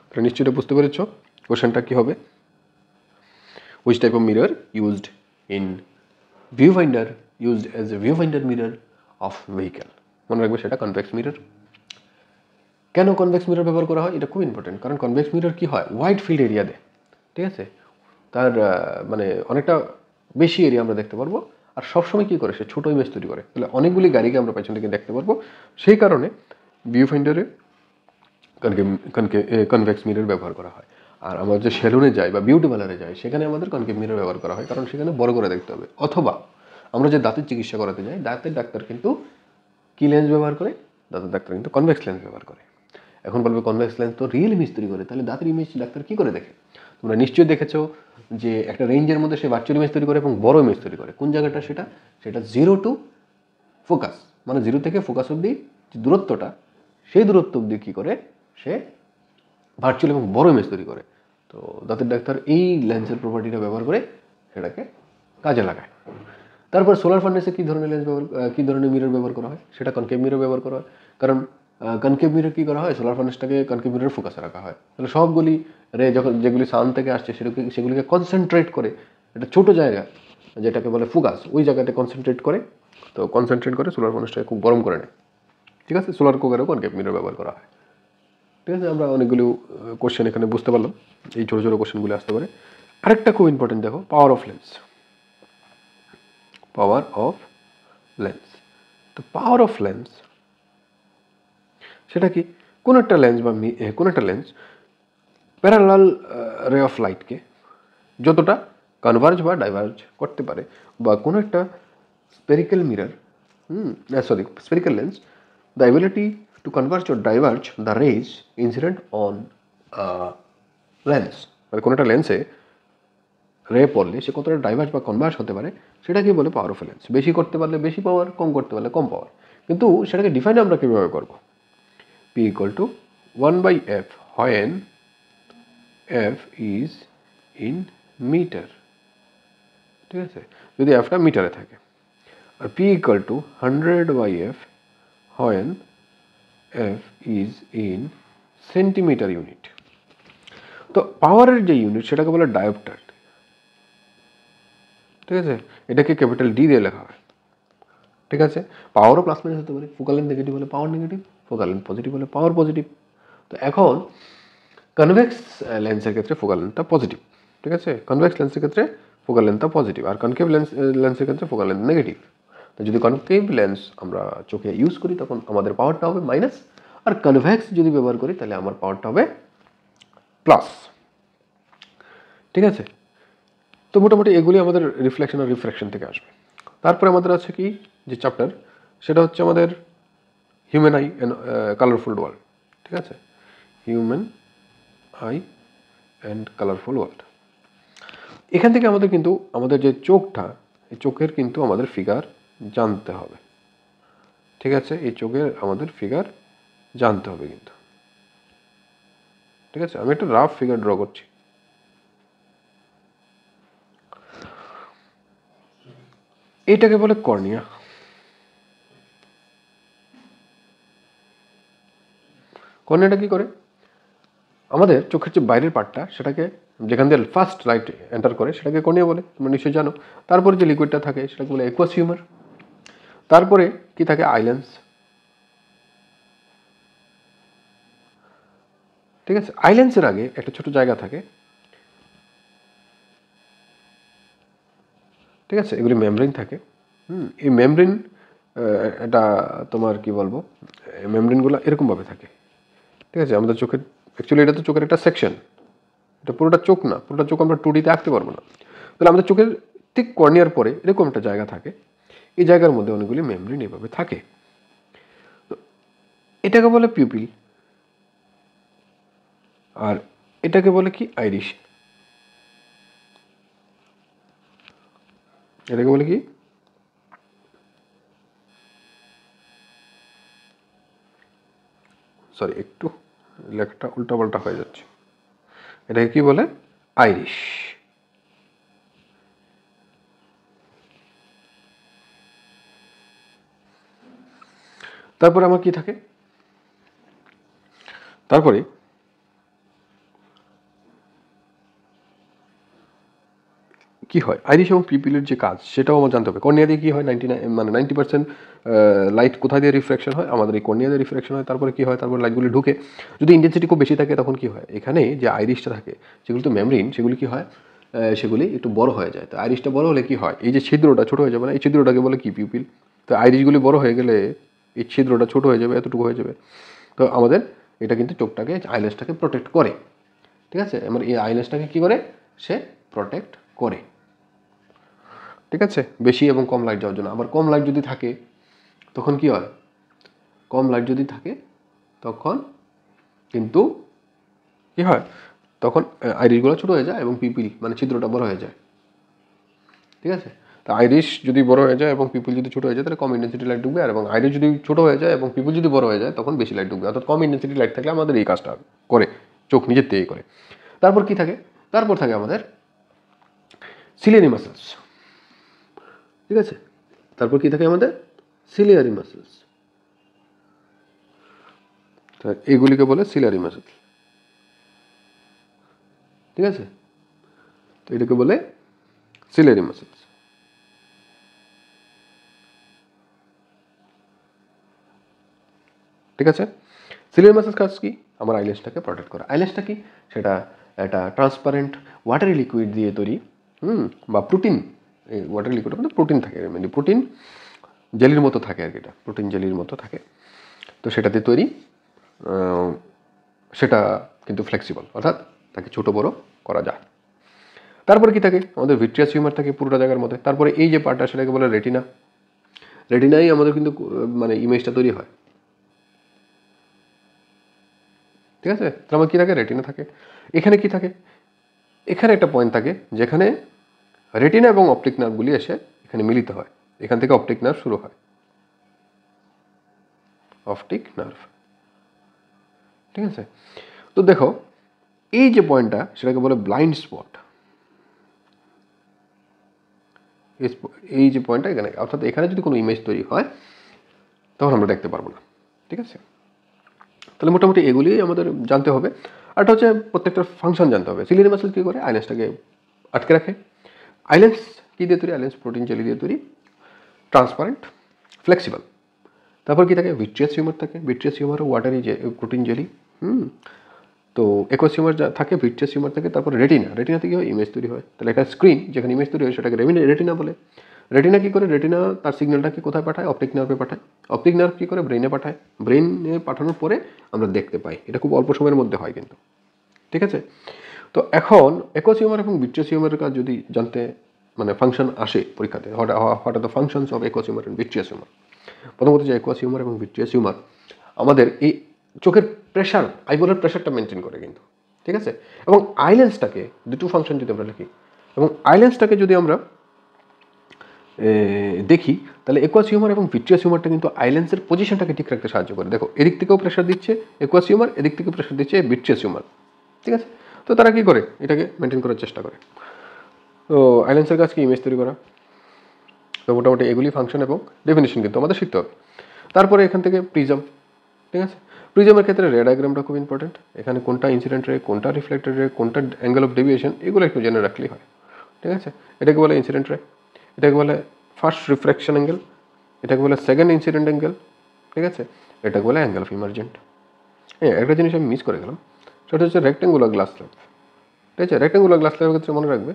তাহলে নিশ্চয়ই বুঝতে পেরেছো কোশ্চেনটা কি হবে। which type of mirror used in viewfinder, used as a viewfinder mirror of vehicle, মনে রাখবে সেটা কনভেক্স মিরর। কেন কনভেক্স মিরর ব্যবহার করা হয় এটা খুব ইম্পর্টেন্ট, কারণ কনভেক্স মিরর কি হয়, ওয়াইড ফিল্ড এরিয়া দেয়। ঠিক আছে, তার মানে অনেকটা বেশি এরিয়া আমরা দেখতে পারবো, আর সবসময় কী করে, সে ছোটো ইমেজ তৈরি করে। তাহলে অনেকগুলি গাড়িকে আমরা পেছন থেকে দেখতে পারবো। সেই কারণে ভিউ ফাইন্ডারে কনভেক্স মিরর ব্যবহার করা হয়। আর আমরা যে সেলুনে যাই বা বিউটি পার্লারে যাই, সেখানে আমাদের কনকেভ মিরর ব্যবহার করা হয়, কারণ সেখানে বড় করে দেখতে হবে। অথবা আমরা যে দাঁতের চিকিৎসা করাতে যাই, দাঁতের ডাক্তার কিন্তু কী লেন্স ব্যবহার করে, দাঁতের ডাক্তার কিন্তু কনভেক্স লেন্স ব্যবহার করে। এখন বলবে কনভেক্স লেন্স তো রিয়েল ইমেজ তৈরি করে, তাহলে দাঁতের ইমেজ ডাক্তার কী করে দেখে? তোমরা নিশ্চয়ই দেখেছো যে একটা রেঞ্জের মধ্যে সে ভার্চুয়াল ইমেজ তৈরি করে এবং বড় ইমেজ তৈরি করে। কোন জায়গাটা সেটা 0 to ফোকাস, মানে 0 থেকে ফোকাস অবধি যে দূরত্বটা, সেই দূরত্ব অবধি কী করে সে ভার্চুয়াল এবং বড় ইমেজ তৈরি করে। তো দাঁতের ডাক্তার এই লেন্সের প্রপার্টিটা ব্যবহার করে সেটাকে কাজে লাগায়। তারপর সোলার ফার্নেসে কী ধরনের লেন্স কী ধরনের মিরর ব্যবহার করা হয়, সেটা কনকেভ মিরর ব্যবহার করা হয়। কারণ কনকেভ মিরর কী করা হয়, সোলার ফার্নেসটাকে কনকেভ মিরর ফোকাসে রাখা হয়। তাহলে সবগুলি রে যখন যেগুলি সান থেকে আসছে সেগুলিকে কনসেন্ট্রেট করে একটা ছোটো জায়গা যেটাকে বলে ফোকাস, ওই জায়গাটা কনসেন্ট্রেট করে সোলার ফার্নেসটাকে খুব গরম করে নেয়। ঠিক আছে, সোলার কুকারেও কনকেভ মিরর ব্যবহার করা হয়। ঠিক আছে, আমরা অনেকগুলো কোশ্চেন এখানে বুঝতে পারলাম, এই ছোটো ছোটো কোশ্চেনগুলো আসতে পারে। আরেকটা খুব ইম্পর্টেন্ট দেখো, পাওয়ার অফ লেন্স। তো পাওয়ার অফ লেন্স সেটা কি? কোন একটা লেন্স প্যারালাল রে অফ লাইটকে যতটা কনভার্জ বা ডাইভার্জ করতে পারে, বা কোনো একটা spherical lens, the ability to converge or diverge the rays incident on lens, মানে কোনো একটা লেন্সে রে পড়লে সে কতটা ডাইভার্জ বা কনভার্জ হতে পারে, সেটাকে বলে পাওয়ার অফ লেন্স। বেশি করতে পারলে বেশি পাওয়ার, কম করতে পারলে কম পাওয়ার। কিন্তু সেটাকে ডিফাইন আমরা কীভাবে করব? P = 1/f when f is in metre. ঠিক আছে, যদি এফটা মিটারে থাকে। আর P = 100/f when f is in centimetre unit. তো পাওয়ারের যে ইউনিট সেটাকে বলে ডায়োপ্টার। ঠিক আছে, এটাকে ক্যাপিটাল ডি দিয়ে লেখা হয়। ঠিক আছে, পাওয়ারও প্লাস মাইনাস হতে পারে। ফোকাল লেন্থ নেগেটিভ হলে পাওয়ার নেগেটিভ, ফোকাল লেন্থ পজিটিভ হলে পাওয়ার পজিটিভ। তো এখন কনভেক্স লেন্সের ক্ষেত্রে ফোকাল লেন্থটা পজিটিভ। ঠিক আছে, কনভেক্স লেন্সের ক্ষেত্রে ফোকাল লেন্থটা পজিটিভ, আর কনকেভ লেন্সের ক্ষেত্রে ফোকাল লেন্থ নেগেটিভ। তো যদি কনকেভ লেন্স আমরা চোখে ইউজ করি তখন আমাদের পাওয়ারটা হবে মাইনাস, আর কনভেক্স যদি ব্যবহার করি তাহলে আমার পাওয়ারটা হবে প্লাস। ঠিক আছে, তো মোটামুটি এগুলি আমাদের রিফ্লেকশন আর রিফ্র্যাকশন থেকে আসবে। তারপরে আমাদের আছে কি যে চ্যাপ্টার, সেটা হচ্ছে আমাদের human I and colourful world. ঠিক আছে, human I and colourful world. এখান থেকে আমাদের কিন্তু আমাদের যে চোখটা, এই চোখের কিন্তু আমাদের ফিগার জানতে হবে। ঠিক আছে, এই চোখের আমাদের ফিগার জানতে হবে কিন্তু। ঠিক আছে, আমি একটা রাফ ফিগার ড্র করছি। এটাকে বলে কর্নিয়া। কর্নিয়াটা কি করে? আমাদের চোখের যে বাইরের পার্টটা, সেটাকে যেখান দিয়ে ফার্স্ট লাইট এন্টার করে সেটাকে কর্নিয়া বলে, তোমরা নিশ্চয়ই জানো। তারপরে যে লিকুইডটা থাকে সেটাকে বলে অ্যাকুয়াস হিউমার। তারপরে কি থাকে? আইল্যান্স। ঠিক আছে, আইল্যান্সের আগে একটা ছোট জায়গা থাকে। ঠিক আছে, এগুলি মেমব্রেন থাকে। এই মেমব্রেন, এটা তোমার কি বলবো, মেমব্রেনগুলো এরকমভাবে থাকে। ঠিক আছে, আমাদের চোখের অ্যাকচুয়ালি এটা তো চোখের একটা সেকশন, এটা পুরোটা চোখ না, পুরোটা চোখ আমরা 2D তে আঁকতে পারবো না। তাহলে আমাদের চোখের ঠিক কর্নিয়ার পরে এরকম একটা জায়গা থাকে, এই জায়গার মধ্যে অনেকগুলি মেমব্রেন এভাবে থাকে। তো এটাকে বলে পিউপিল, আর এটাকে বলে কি? আইরিশ। এটাকে বলে কি? সরি, একটু লেখাটা উল্টাপাল্টা হয়ে যাচ্ছে। এটাকে কি বলে? আইরিশ। তারপরে আমার কি থাকে? তারপরে কি হয়, আইরিশ এবং পিপিলের যে কাজ সেটাও আমার জানতে হবে। কর্নিয়া দিয়ে কি হয়? 90% লাইট কোথায় দিয়ে রিফ্লেকশন হয়? আমাদের এই কর্নিয়া দিয়ে রিফ্লেকশন হয়। তারপরে কি হয়? তারপরে লাইটগুলি ঢুকে, যদি ইন্টেন্সিটি খুব বেশি থাকে তখন কি হয়? এখানে যে আইরিশটা থাকে, সেগুলো তো মেমব্রেন, সেগুলি কি হয়? সেগুলি একটু বড় হয়ে যায়। তো আইরিশটা বড় হলে কি হয়, এই যে ছিদ্রটা ছোট হয়ে যাবে না, এই ছিদ্রটাকে বলে কি পিউপিল। তো আইরিশগুলি বড় হয়ে গেলে এই ছিদ্রটা ছোট হয়ে যাবে, এতটুকু হয়ে যাবে। তো আমাদের এটা কিন্তু চোখটাকে আইল্যাশটাকে প্রোটেক্ট করে, ঠিক আছে। আমার এই আইল্যাশটাকে কী করে, সে প্রোটেক্ট করে, ঠিক আছে, বেশি এবং কম লাইট যাওয়ার জন্য। আবার কম লাইট যদি থাকে তখন কি হয়, কম লাইট যদি থাকে তখন কিন্তু কি হয়, তখন আইরিশগুলো ছোটো হয়ে যায় এবং পিপিল মানে ছিদ্রটা বড় হয়ে যায়, ঠিক আছে। তো আইরিশ যদি বড় হয়ে যায় এবং পিপিল যদি ছোটো হয়ে যায় তাহলে কম ইন্টেন্সিটি লাইট ঢুকবে, আর এবং আইরিশ যদি ছোটো হয়ে যায় এবং পিপিল যদি বড় হয়ে যায় তখন বেশি লাইট ঢুকবে। অর্থাৎ কম ইন্টেন্সিটি লাইট থাকলে আমাদের এই কাজটা করে, চোখ নিজের থেকেই করে। তারপর কি থাকে, তারপর থাকে আমাদের সিলিয়ারি মাসেলস, ঠিক আছে। তারপর কি থাকে আমাদের সিলিয়ারি মাসেলস, এইগুলিকে বলে সিলিয়ারি মাসেলস, ঠিক আছে। তো এটাকে বলে সিলিয়ারি মাসেলস, ঠিক আছে। সিলিয়ারি মাসেলস কাজ কি, আমার আইল্যাশটাকে প্রোটেক্ট করা। আইল্যাশটা কি, সেটা একটা ট্রান্সপারেন্ট ওয়াটারি লিকুইড দিয়ে তৈরি, বা প্রোটিন, এই ওয়াটারি লিকুইডের মধ্যে প্রোটিন থাকে, মানে প্রোটিন জেলির মতো থাকে আর কি, এটা প্রোটিন জেলির মতো থাকে। তো সেটাতে তৈরি, সেটা কিন্তু ফ্লেক্সিবল, অর্থাৎ তাকে ছোটো বড়ো করা যায়। তারপরে কি থাকে, আমাদের ভিট্রিয়াস হিউমার থাকে পুরোটা জায়গার মধ্যে। তারপরে এই যে পার্টটা সেটাকে বলে রেটিনা, রেটিনাই আমাদের কিন্তু মানে ইমেজটা তৈরি হয়, ঠিক আছে। তার আমার কী থাকে, রেটিনা থাকে। এখানে কি থাকে, এখানে একটা পয়েন্ট থাকে যেখানে রেটিনা এবং অপটিক নার্ভগুলি এসে এখানে মিলিত হয়, এখান থেকে অপটিক নার্ভ শুরু হয়, অপটিক নার্ভ, ঠিক আছে। তো দেখো এই যে পয়েন্টটা সেটাকে বলে ব্লাইন্ড স্পট, এই যে পয়েন্টটা এখানে, অর্থাৎ এখানে যদি কোনো ইমেজ তৈরি হয় তখন আমরা দেখতে পারবো না, ঠিক আছে। তাহলে মোটামুটি এগুলি আমাদের জানতে হবে। আরটা হচ্ছে প্রত্যেকটা ফাংশন জানতে হবে। সিলিয়ারি মাসেল কী করে, আইল্যান্সটাকে আটকে রাখে। আইল্যান্স কী দিয়ে তৈরি, আইল্যান্স প্রোটিন জেলি দিয়ে তৈরি, ট্রান্সপারেন্ট, ফ্লেক্সিবল। তারপর কী থাকে, ভিট্রিয়াস হিউমার থাকে, ভিট্রিয়াস হিউমারও ওয়াটারি যে প্রোটিন জেলি। তো একোয়াস হিউমার থাকে, ভিট্রিয়াস হিউমার থাকে। তারপরে রেটিনা, রেটিনা থেকে হয় ইমেজ তৈরি হয়। তাহলে একটা স্ক্রিন যেখানে ইমেজ তৈরি হয় সেটাকে রেটিনা বলে। রেটিনা কী করে, রেটিনা তার সিগন্যালটাকে কোথায় পাঠায়, অপটিক নার্ভে পাঠায়। অপটিক নার্ভ কী করে, ব্রেনে পাঠায়। ব্রেনে পাঠানোর পরে আমরা দেখতে পাই। এটা খুব অল্প সময়ের মধ্যে হয় কিন্তু, ঠিক আছে। তো এখন একোয়াস হিউমার এবং ভিট্রিয়াস হিউমারের কাজ যদি জানতে মানে ফাংশন আসে পরীক্ষাতে, what are the functions of Aquos humour and vitreous humour. প্রথমত যে একোয়াস হিউমার এবং ভিট্রিয়াস হিউমার আমাদের এই চোখের প্রেশার, আইবলের প্রেশারটা মেনটেন করে কিন্তু, ঠিক আছে। এবং আইল্যান্সটাকে, দুটো ফাংশন যদি আমরা লিখি এবং আইল্যান্সটাকে যদি আমরা দেখি, তাহলে একোয়াস হিউমার এবং ভিট্রিয়াস হিউমারটা কিন্তু আইল্যান্সের পজিশনটাকে ঠিক রাখতে সাহায্য করে। দেখো এদিক থেকেও প্রেশার দিচ্ছে একোয়াস হিউমার, এদিক থেকেও প্রেশার দিচ্ছে ভিট্রিয়াস হিউমার, ঠিক আছে। তো তারা কী করে, এটাকে মেনটেন করার চেষ্টা করে। তো আইল্যান্সের কাজ কি, ইমেজ তৈরি করা। তো মোটামুটি এগুলি ফাংশন এবং ডেফিনেশন কিন্তু আমাদের শিখতে হবে। তারপরে এখান থেকে প্রিজম, ঠিক আছে। প্রিজমের ক্ষেত্রে রে ডায়াগ্রামটা খুব ইম্পর্টেন্ট। এখানে কোনটা ইনসিডেন্ট রে, কোনটা রিফ্লেক্টেড রে, কোনটা অ্যাঙ্গেল অফ ডেভিয়েশন, এগুলো একটু জেনে রাখলেই হয়, ঠিক আছে। এটাকে বলে ইনসিডেন্ট রে, এটাকে বলে ফার্স্ট রিফ্লেকশন অ্যাঙ্গেল, এটাকে বলে সেকেন্ড ইনসিডেন্ট অ্যাঙ্গেল, ঠিক আছে। এটাকে বলে অ্যাঙ্গেল অফ ইমার্জেন্ট। হ্যাঁ, একটা জিনিস আমি মিস করে গেলাম, সেটা হচ্ছে রেক্টেঙ্গুলার গ্লাস স্ল্যাব, ঠিক আছে। রেক্টেঙ্গুলার গ্লাস স্ল্যাবের ক্ষেত্রে মনে রাখবে,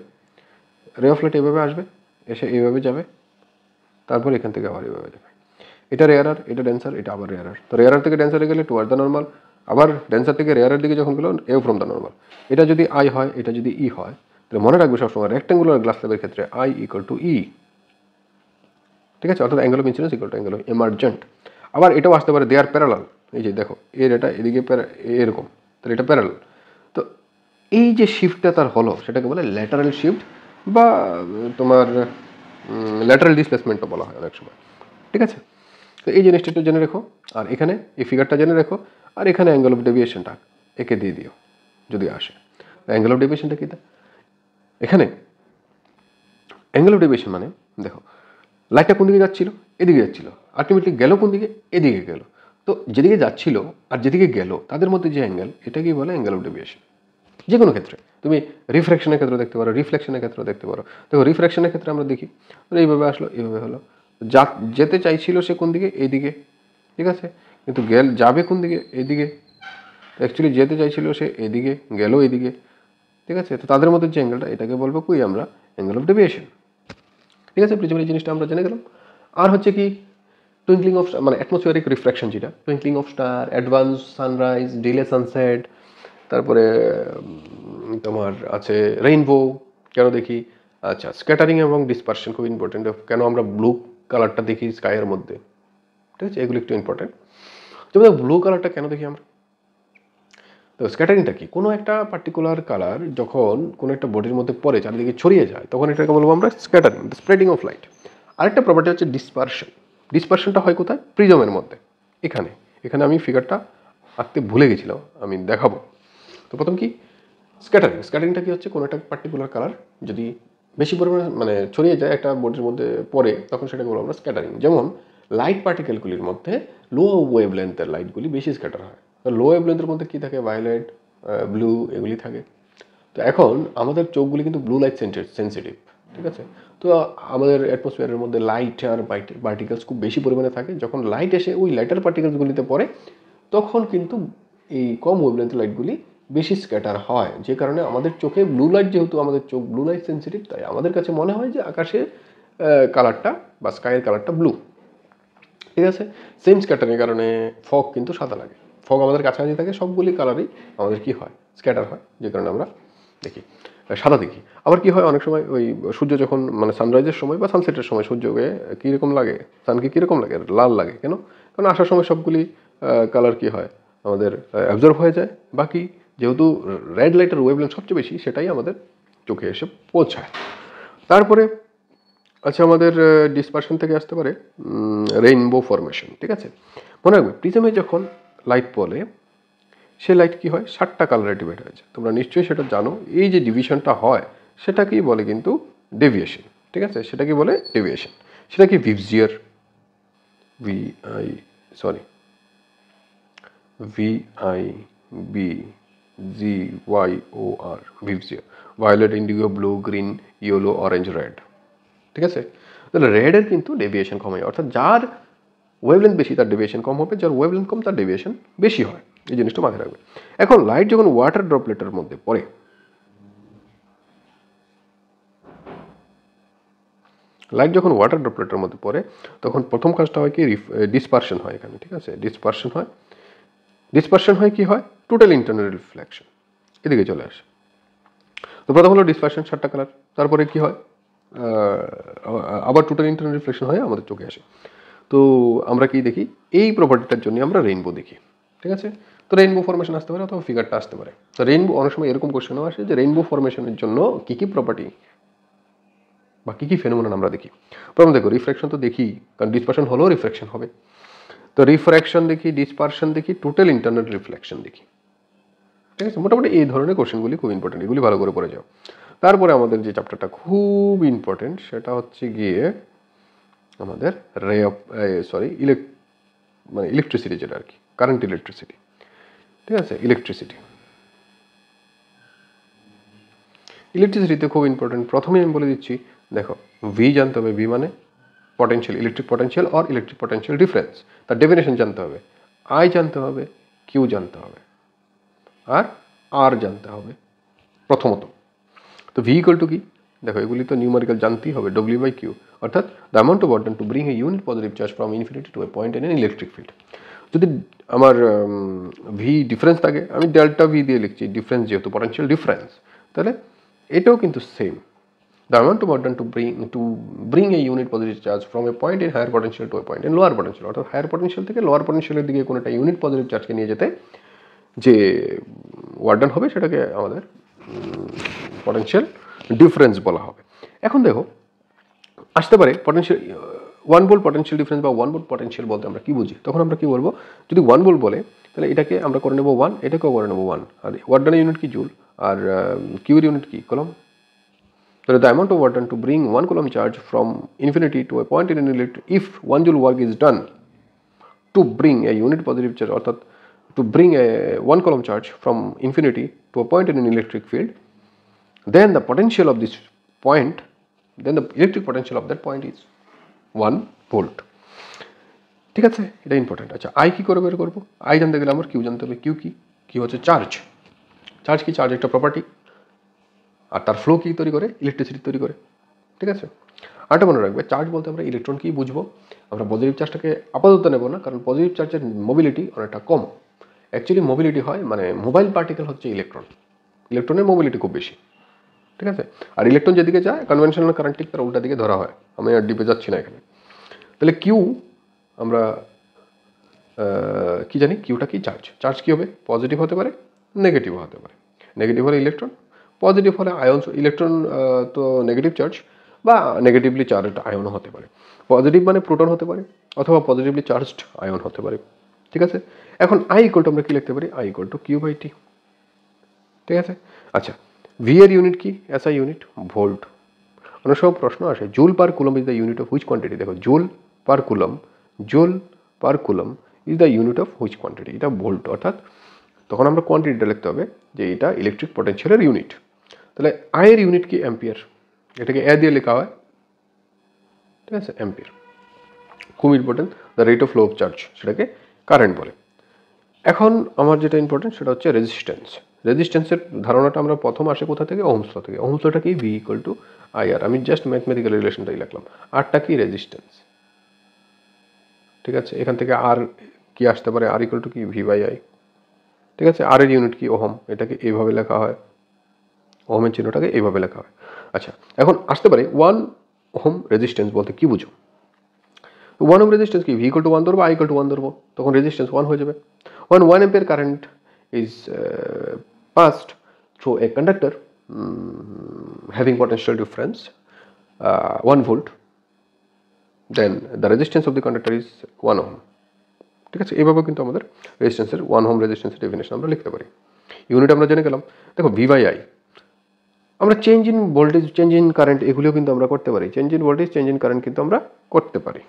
রে অফ লাইট এইভাবে আসবে, এসে এইভাবে যাবে, তারপর এখান থেকে আবার এইভাবে যাবে। এটা রেয়ারার, এটা ডেন্সার, এটা আবার রেয়ারার। তো রেয়ারার থেকে ডেন্সারে গেলে টুয়ার্ড দ্য নর্মাল, আবার ডেন্সার থেকে রেয়ারের দিকে যখন গেলো এ ফ্রম দ্য নর্মাল। এটা যদি আই হয়, এটা যদি ই হয়, তাহলে মনে রাখবে সবসময় রেক্টেঙ্গুলার গ্লাস স্ল্যাবের ক্ষেত্রে আই ইকুয়াল টু ই, ঠিক আছে। অর্থাৎ angle of incidence equal to angle of emergent. আবার এটাও আসতে পারে দে আর প্যারালাল, এই যে দেখো এর এটা এদিকে এরকম, তাহলে এটা প্যারালাল। তো এই যে শিফটটা তার হলো সেটাকে বলে ল্যাটারাল শিফট, বা তোমার ল্যাটারাল ডিসপ্লেসমেন্টও বলা হয় অনেক সময়, ঠিক আছে। তো এই জিনিসটা একটু জেনে রেখো, আর এখানে এই ফিগারটা জেনে রেখো, আর এখানে অ্যাঙ্গেল অফ ডেভিয়েশনটা একে দিয়ে দিও যদি আসে। অ্যাঙ্গেল অফ ডেভিয়েশনটা কী, এখানে অ্যাঙ্গেল অফ ডেভিয়েশন মানে দেখো লাইটটা কোন দিকে যাচ্ছিল, এদিকে যাচ্ছিল, আলটিমেটলি গেল কোন দিকে, এদিকে গেল। তো যেদিকে যাচ্ছিল আর যেদিকে গেল তাদের মধ্যে যে অ্যাঙ্গেল, এটাকেই বলে অ্যাঙ্গেল অফ ডেভিয়েশন। যে কোনো ক্ষেত্রে তুমি রিফ্লেকশনের ক্ষেত্রে দেখতে পারো, রিফ্লেকশনের ক্ষেত্রে দেখতে পারো। দেখো রিফ্লেকশনের ক্ষেত্রে আমরা দেখি এইভাবে আসলো, এইভাবে হলো, যেতে চাইছিল সে কোন দিকে, এইদিকে, ঠিক আছে। কিন্তু যাবে কোন দিকে, এইদিকে। অ্যাকচুয়ালি যেতে চাইছিল সে এদিকে, গেল এইদিকে। ঠিক আছে, তো তাদের মধ্যে যে অ্যাঙ্গেলটা এটাকে বলবো কি আমরা অ্যাঙ্গেল অফ ডেভিয়েশন। ঠিক আছে, প্রিজমের এই জিনিসটা আমরা জেনে গেলাম। আর হচ্ছে কি টুইঙ্কলিং অফ মানে অ্যাটমসফিয়ারিক রিফ্র্যাকশন, যেটা twinkling of star, advance sunrise, delay sunset, তারপরে তোমার আছে রেইনবো কেন দেখি, আচ্ছা স্ক্যাটারিং এবং ডিসপারশন খুব ইম্পর্টেন্ট, কেন আমরা ব্লু কালারটা দেখি স্কাইয়ের মধ্যে। ঠিক আছে, এগুলো একটু ইম্পর্টেন্ট। যেমন ব্লু কালারটা কেন দেখি আমরা, তো স্ক্যাটারিংটা কি, কোনো একটা পার্টিকুলার কালার যখন কোনো একটা বডির মধ্যে পড়ে চারিদিকে ছড়িয়ে যায় তখন এটাকে বলবো আমরা scattering, the spreading of light. আরেকটা প্রপার্টি হচ্ছে ডিসপারশন। ডিসপারশনটা হয় কোথায়, প্রিজমের মধ্যে। এখানে এখানে আমি ফিগারটা আঁকতে ভুলে গেছিলাম, আমি দেখাবো। তো প্রথম কি স্ক্যাটারিং, স্ক্যাটারিংটা কি হচ্ছে কোনো একটা পার্টিকুলার কালার যদি বেশি পরিমাণে মানে ছড়িয়ে যায় একটা বডির মধ্যে পড়ে তখন সেটাকে বলবো আমরা স্ক্যাটারিং। যেমন লাইট পার্টিকেলগুলির মধ্যে লো ওয়েভ লেন্থের লাইটগুলি বেশি স্ক্যাটার হয়। লো ওয়েভ লেন্থের মধ্যে কী থাকে, ভায়োলেট, ব্লু, এগুলি থাকে। তো এখন আমাদের চোখগুলি কিন্তু ব্লু লাইট সেন্সিটিভ। ঠিক আছে, তো আমাদের অ্যাটমসফিয়ারের মধ্যে লাইট আর পার্টিকেলস খুব বেশি পরিমাণে থাকে। যখন লাইট এসে ওই লাইটার পার্টিকেলসগুলিতে পড়ে তখন কিন্তু এই কম ওয়েভলেন্থের লাইটগুলি বেশি স্ক্যাটার হয়, যে কারণে আমাদের চোখে ব্লু লাইট, যেহেতু আমাদের চোখ ব্লু লাইট সেন্সিটিভ, তাই আমাদের কাছে মনে হয় যে আকাশের কালারটা বা স্কাইয়ের কালারটা ব্লু। ঠিক আছে, সেম স্ক্যাটারের কারণে ফগ কিন্তু সাদা লাগে। ফগ আমাদের কাছাকাছি থাকে, সবগুলি কালারই আমাদের কি হয়, স্ক্যাটার হয়, যে কারণে আমরা দেখি সাদা দেখি। আবার কি হয় অনেক সময় ওই সূর্য যখন মানে সানরাইজের সময় বা সানসেটের সময় সূর্যকে কীরকম লাগে, সানকে কীরকম লাগে, লাল লাগে কেন, কারণ আসার সময় সবগুলি কালার কি হয় আমাদের অ্যাবজর্ব হয়ে যায়। বাকি যেহেতু রেড লাইটের ওয়েভলেন্থ সবচেয়ে বেশি, সেটাই আমাদের চোখে এসে পৌঁছায়। তারপরে আচ্ছা আমাদের ডিসপারশন থেকে আসতে পারে রেইনবো ফরমেশন। ঠিক আছে, মনে রাখবে প্রিজমে যখন লাইট পড়ে সে লাইট কি হয় 7টা কালারে ডিভাইড হয়েছে, তোমরা নিশ্চয়ই সেটা জানো। এই যে ডিভিশনটা হয় সেটাকেই বলে কিন্তু ডেভিয়েশন। ঠিক আছে, সেটাকে বলে ডেভিয়েশন। সেটা কি VIBGYOR, VIBGYOR, VIBGYOR, violet, indigo, blue, green, yellow, orange, red. ঠিক আছে, তাহলে রেডের কিন্তু ডেভিয়েশন কম হয়, অর্থাৎ যার ওয়েভলেন্থ বেশি তার ডেভিয়েশন কম হবে, যার ওয়েভলেন্থ কম তার ডেভিয়েশন বেশি হয়। এই জিনিসটা মাথায় রাখবে। এখন লাইট যখন ওয়াটার ড্রপলেটের মধ্যে পড়ে, লাইট যখন ওয়াটার ড্রপলেটের মধ্যে পড়ে তখন প্রথম কাজটা হয় কি ডিসপারশন হয় এখানে। ঠিক আছে, ডিসপারশন হয়। ডিসপারশন হয় কি হয়, টোটাল ইন্টারনাল রিফ্লেকশন এদিকে চলে আসে। তো প্রথম হলো ডিসপারশন 7টা কালার, তারপরে কি হয় আবার টোটাল ইন্টারনাল রিফ্লেকশন হয়ে আমাদের চোখে আসে। তো আমরা কি দেখি, এই প্রপার্টিটার জন্য আমরা রেইনবো দেখি। ঠিক আছে, তো রেইনবো ফরমেশন আসতে পারে অথবা ফিগারটা আসতে পারে। তো রেইনবো অনেক সময় এরকম কোশ্চেনও আসে যে রেইনবো ফরমেশনের জন্য কী কী প্রপার্টি বা কী কী ফেনোমেনন আমরা দেখি। প্রথম দেখো রিফ্র্যাকশন তো দেখি, কারণ ডিসপারশন হলেও রিফ্র্যাকশন হবে। তো রিফ্র্যাকশন দেখি, ডিসপারশন দেখি, টোটাল ইন্টারনাল রিফ্লেকশন দেখি। ঠিক আছে, মোটামুটি এই ধরনের কোশ্চেনগুলি খুব ইম্পর্টেন্ট, এগুলি ভালো করে পড়ে যাও। তারপরে আমাদের যে চ্যাপ্টারটা খুব ইম্পর্টেন্ট সেটা হচ্ছে গিয়ে আমাদের রে অফ মানে ইলেকট্রিসিটি, যেটা আর কি কারেন্ট ইলেকট্রিসিটি। ঠিক আছে, ইলেকট্রিসিটি, ইলেকট্রিসিটিতে খুব ইম্পর্টেন্ট। প্রথমেই আমি বলে দিচ্ছি, দেখো ভি জানতে হবে, ভি মানে potential, electric potential or electric potential difference, তার ডেফিনেশন জানতে হবে। আই জানতে হবে, কিউ জানতে হবে, আর আর জানতে হবে প্রথমত। তো ভি ইকুয়াল টু কি, দেখো এগুলি তো নিউমেরিক্যাল জানতেই হবে, ডব্লিউ বাই কিউ, অর্থাৎ the amount of work done to bring a unit positive charge from infinity two a point in an electric field. যদি আমার ভি ডিফারেন্স থাকে আমি ডেল্টা ভি দিয়ে লিখছি, ডিফারেন্স যেহেতু পটেনশিয়াল ডিফারেন্স, তাহলে এটাও কিন্তু same. The amount of work done to bring a unit positive charge from a point in higher potential to a point in lower potential, অর্থাৎ higher potential থেকে lower পটেনশিয়ালের দিকে কোনো একটা ইউনিট পজিটিভ চার্জকে নিয়ে যেতে যে ওয়ার্ক ডান হবে সেটাকে আমাদের পটেনশিয়াল ডিফারেন্স বলা হবে। এখন দেখো আসতে পারে পটেনশিয়াল 1 ভোল্ট পটেনশিয়াল ডিফারেন্স বা 1 ভোল্ট পটেনশিয়াল বলতে আমরা কি বুঝি, তখন আমরা কি বলবো, যদি 1 ভোল্ট বলে তাহলে এটাকে আমরা করে নেবো 1, এটাকেও করে নেবো 1, আর ওয়াট ডানের ইউনিট কি জুল, আর কিউর ইউনিট কি কুলম। তাহলে the amount of work done to bring 1 coulomb charge from infinity two a point in electric, if 1 joule work is done to bring a unit positive charge, অর্থাৎ to bring a 1 coulomb charge from infinity to a point in an electric field, then the potential of this point, then the electric potential of that point is 1 volt. ঠিক আছে, এটা important. আচ্ছা I কি করে বের করবো, I জানতে গেলে আমার কিউ জানতে হবে। কিউ কি, কিউ হচ্ছে চার্জ। চার্জ কি, চার্জ একটা প্রপার্টি। আর তার ফ্লো কী তৈরি করে? ইলেকট্রিসিটি তৈরি করে। ঠিক আছে, আরেকটা মনে রাখবে, চার্জ বলতে আমরা ইলেকট্রনকেই বুঝবো। আমরা পজিটিভ চার্জটাকে আপাতত নেব না, কারণ পজিটিভ চার্জের মোবিলিটি অনেকটা কম। অ্যাকচুয়ালি মোবিলিটি হয় মানে মোবাইল পার্টিকেল হচ্ছে ইলেকট্রন, ইলেকট্রনের মোবিলিটি খুব বেশি। ঠিক আছে, আর ইলেকট্রন যেদিকে যায় কনভেনশনাল কারেন্ট ঠিক তার উল্টা দিকে ধরা হয়। আমি আর ডিপে যাচ্ছি না এখানে। তাহলে কিউ আমরা কি জানি, কিউটা কি? চার্জ। চার্জ কী হবে? পজিটিভ হতে পারে, নেগেটিভ হতে পারে। নেগেটিভ হলে ইলেকট্রন, পজিটিভ হলে আয়ন। ইলেকট্রন তো নেগেটিভ চার্জ বা নেগেটিভলি চার্জড আয়নও হতে পারে। পজিটিভ মানে প্রোটন হতে পারে অথবা পজিটিভলি চার্জড আয়ন হতে পারে। ঠিক আছে, এখন আই ইকুয়াল টু আমরা কি লিখতে পারি? I equal to Q by T. ঠিক আছে, আচ্ছা, ভি এর ইউনিট কি? SI unit, volt. অনেক সময় প্রশ্ন আসে, joule per coulomb is the unit of which quantity. দেখো, joule per coulomb, joule per coulomb is the unit of which quantity. এটা ভোল্ট, অর্থাৎ তখন আমরা কোয়ান্টিটিটা লিখতে হবে যে এটা ইলেকট্রিক পটেনশিয়ালের ইউনিট। তাহলে আয়ের ইউনিট কি? অ্যাম্পিয়ার। এটাকে এ দিয়ে লেখা হয়। ঠিক আছে, অ্যাম্পিয়ার খুব important. The rate of flow of charge, সেটাকে কারেন্ট বলে। এখন আমার যেটা ইম্পর্টেন্ট সেটা হচ্ছে রেজিস্ট্যান্স। রেজিস্ট্যান্সের ধারণাটা আমরা প্রথম আসে কোথা থেকে? ওহমস ল থেকে। ওহমস লটা কি? ভি ইকুয়াল টু আই আর। আমি জাস্ট ম্যাথমেটিক্যাল রিলেশনটাই লিখলাম। আরটা কি? রেজিস্ট্যান্স। ঠিক আছে, এখান থেকে আর কি আসতে পারে? আর ইকুয়াল টু কি? V by I. ঠিক আছে, আর এর ইউনিট কি? ওহম। এটাকে এইভাবে লেখা হয়, ওহমের চিহ্নটাকে এইভাবে লেখা হয়। আচ্ছা, এখন আসতে পারে 1 ওহম রেজিস্ট্যান্স বলতে কি বুঝো? 1 ওহম রেজিস্ট্যান্স কি? ভি ইকুয়াল টু 1 ধরবো, আই ইকুয়াল টু 1 ধরবো, তখন রেজিস্ট্যান্স 1 হয়ে যাবে। 1 ampere current is passed through a conductor having potential difference 1 volt, then the resistance of the conductor is 1 ohm. ঠিক আছে, এইভাবে কিন্তু আমাদের রেজিস্ট্যান্সের 1 ওহম রেজিস্ট্যান্সের ডেফিনেশন আমরা লিখতে পারি। ইউনিট আমরা জেনে গেলাম। দেখো, ভি বাই আই, আমরা change in voltage, change in current, এগুলিও কিন্তু আমরা করতে পারি। Change in voltage, change in current কিন্তু আমরা করতে পারি।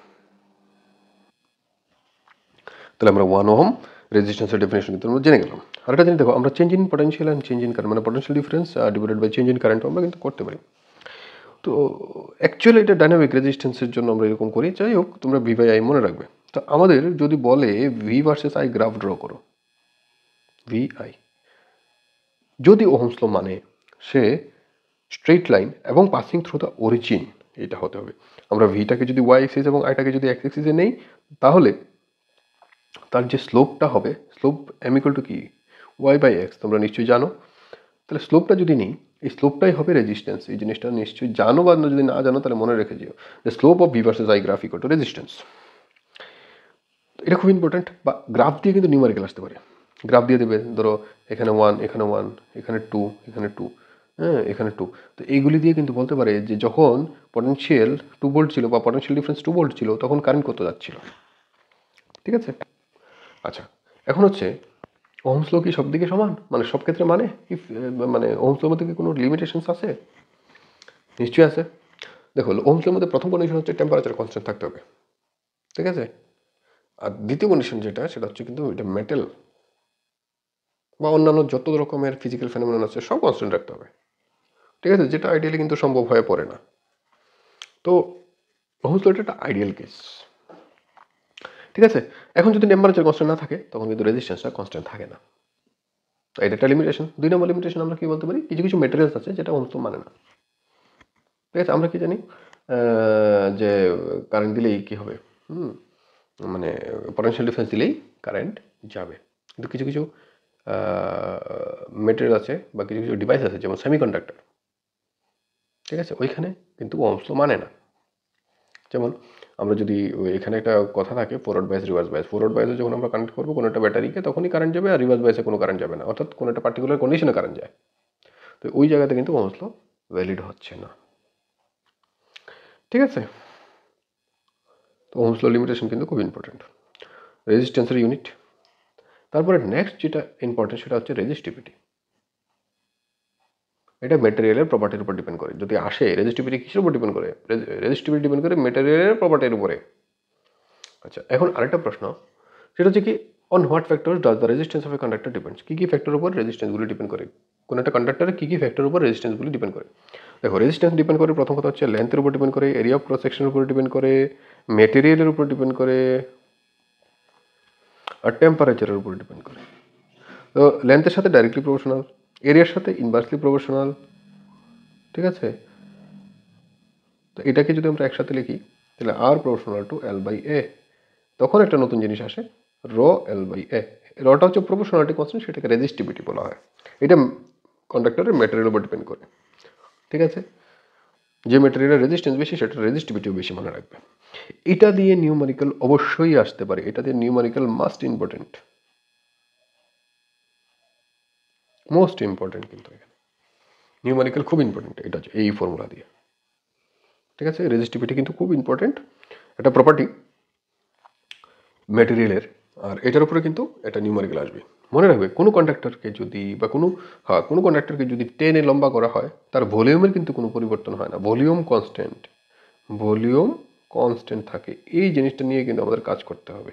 তাহলে আমরা 1 ওহম রেজিস্ট্যান্সের ডেফিনেশন কিন্তু আমরা জেনে গেলাম। আর একটা জিনিস দেখো, আমরা change in potential and change in current, মানে potential difference divided by change in current আমরা কিন্তু করতে পারি। তো অ্যাকচুয়ালি এটা ডাইনামিক রেজিস্ট্যান্সের জন্য আমরা এরকম করি। যাই হোক, তোমরা ভি বাই আই মনে রাখবে। তো আমাদের যদি বলে V versus I graph draw করো, ভি আই যদি ওহমস ল মানে সে স্ট্রেট লাইন এবং পাসিং থ্রু দ্য অরিজিন, এটা হতে হবে। আমরা ভিটাকে যদি ওয়াই এক্সিস এবং আইটাকে যদি এক্স এক্সিসে নেই, তাহলে তার যে স্লোপটা হবে, স্লোপ এম ইকুয়াল টু কি? ওয়াই বাই এক্স, তোমরা নিশ্চয়ই জানো। তাহলে স্লোপটা যদি নিই, এই স্লোপটাই হবে রেজিস্ট্যান্স। এই জিনিসটা নিশ্চয়ই জানো, বা যদি না জানো তাহলে মনে রেখে দিও, the slope of V versus I graph equal to resistance. এটা খুব ইম্পর্টেন্ট। বা গ্রাফ দিয়ে কিন্তু নিউমারিক্যাল আসতে পারে। গ্রাফ দিয়ে দেবে, ধরো এখানে 1, এখানে 1, এখানে 2, এখানে 2, হ্যাঁ, এখানে 2। তো এইগুলি দিয়ে কিন্তু বলতে পারে যে যখন পটেনশিয়াল 2 ভোল্ট ছিল বা পটেনশিয়াল ডিফারেন্স 2 ভোল্ট ছিল, তখন কারেন্ট কত যাচ্ছিল। ঠিক আছে, আচ্ছা, এখন হচ্ছে ওহমস ল কি সব দিকে সমান, মানে সব ক্ষেত্রে মানে মানে ওহমস লর মধ্যে কি কোনো লিমিটেশনস আছে? নিশ্চয়ই আছে। দেখো, ওহমস লর মধ্যে প্রথম কন্ডিশন হচ্ছে টেম্পারেচার কনস্ট্যান্ট থাকতে হবে। ঠিক আছে, আর দ্বিতীয় কন্ডিশন যেটা, সেটা হচ্ছে কিন্তু এটা মেটাল বা অন্যান্য যত রকমের ফিজিক্যাল ফেনোমেনন আছে সব কনস্ট্যান্ট রাখতে হবে। ঠিক আছে, যেটা আইডিয়ালি কিন্তু সম্ভব হয়ে পড়ে না। তো ওহমস ল এটা একটা আইডিয়াল কেস। ঠিক আছে, এখন যদি টেম্পারেচার কনস্ট্যান্ট না থাকে, তখন কিন্তু রেজিস্ট্যান্সটা কনস্ট্যান্ট থাকে না। তো এটা একটা লিমিটেশন। 2 নম্বর লিমিটেশন আমরা কি বলতে পারি? কিছু কিছু মেটেরিয়ালস আছে যেটা ওহমস ল মানে না। ঠিক আছে, আমরা কি জানি যে কারেন্ট দিলেই কি হবে, মানে পটেনশিয়াল ডিফারেন্স দিলেই কারেন্ট যাবে। কিন্তু কিছু কিছু মেটেরিয়াল আছে বা কিছু কিছু ডিভাইস আছে, যেমন সেমিকন্ডাক্টর। ঠিক আছে, ওইখানে কিন্তু ওহমস ল মানে না। যেমন আমরা যদি এখানে একটা কথা থাকে ফরওয়ার্ড বাইস, রিভার্স বাইস। ফরওয়ার্ড বাইসে যখন আমরা কানেক্ট করবো কোনো একটা ব্যাটারিকে, তখনই কারেন্ট যাবে, আর রিভার্স বাইসে কোনো কারেন্ট যাবে না, অর্থাৎ কোনো একটা পার্টিকুলার কন্ডিশনে কারেন্ট যায়। তো ওই জায়গাতে কিন্তু ওহমস ল ভ্যালিড হচ্ছে না। ঠিক আছে, তো ওহমস ল লিমিটেশন কিন্তু খুব ইম্পর্টেন্ট। রেজিস্ট্যান্সের ইউনিট। তারপরে নেক্সট যেটা ইম্পর্টেন্ট সেটা হচ্ছে রেজিস্টিভিটি। এটা মেটেরিয়ালের প্রপার্টির উপর ডিপেন্ড করে। যদি আসে, রেজিস্টিভিটি কিসের উপর ডিপেন্ড করে? রেজিস্টিভিটি ডিপেন্ড করে মেটেরিয়ালের প্রপার্টির উপরে। আচ্ছা, এখন আরেকটা প্রশ্ন, সেটা হচ্ছে কি, on what factor does the resistance of a conductor depends? কী কী ফ্যাক্টরের উপর রেজিস্ট্যান্সগুলি ডিপেন্ড করে? কোনো একটা কন্ডাক্টরের কী কী ফ্যাক্টরের উপর রেজিস্ট্যান্সগুলি ডিপেন্ড করে? দেখো, রেজিস্ট্যান্স ডিপেন্ড করে প্রথম কথা হচ্ছে লেন্থের উপর ডিপেন্ড করে, এরিয়া অফ ক্রস সেকশনের উপর ডিপেন্ড করে, মেটেরিয়ালের উপর ডিপেন্ড করে, আর টেম্পারেচারের উপর ডিপেন্ড করে। তো লেন্থের সাথে ডাইরেক্টলি প্রপোর্শনাল, এরিয়ার সাথে ইনভার্সলি প্রপোর্শনাল, ঠিক আছে, তো এটাকে যদি আমরা একসাথে লিখি তাহলে আর প্রপোর্শনাল টু এল বাই এ, তখন একটা নতুন জিনিস আসে রো এল বাই এ। রটা হচ্ছে প্রপোর্শনালিটি কনস্ট্যান্ট, সেটাকে রেজিস্টিভিটি বলা হয়। এটা কন্ডাক্টরের ম্যাটেরিয়ালের উপর ডিপেন্ড করে। ঠিক আছে, যে ম্যাটেরিয়ালের রেজিস্ট্যান্স বেশি সেটার রেজিস্টিভিটিও বেশি, মনে রাখবে। এটা দিয়ে নিউমারিক্যাল অবশ্যই আসতে পারে, এটা দিয়ে numerical must important, most important. কিন্তু এখানে নিউমারিক্যাল খুব ইম্পর্টেন্ট, এটা হচ্ছে এই ফর্মুলা দিয়ে। ঠিক আছে, রেজিস্টিভিটি কিন্তু খুব ইম্পর্টেন্ট, একটা প্রপার্টি ম্যাটেরিয়ালের, আর এটার উপরে কিন্তু এটা নিউমারিক্যাল আসবে। মনে রাখবে কোনো কন্ডাক্টরকে যদি বা কোনো কন্ডাক্টরকে যদি টেনে লম্বা করা হয়, তার ভলিউমের কিন্তু কোনো পরিবর্তন হয় না, ভলিউম কনস্ট্যান্ট, ভলিউম কনস্ট্যান্ট থাকে। এই জিনিসটা নিয়ে কিন্তু আমাদের কাজ করতে হবে,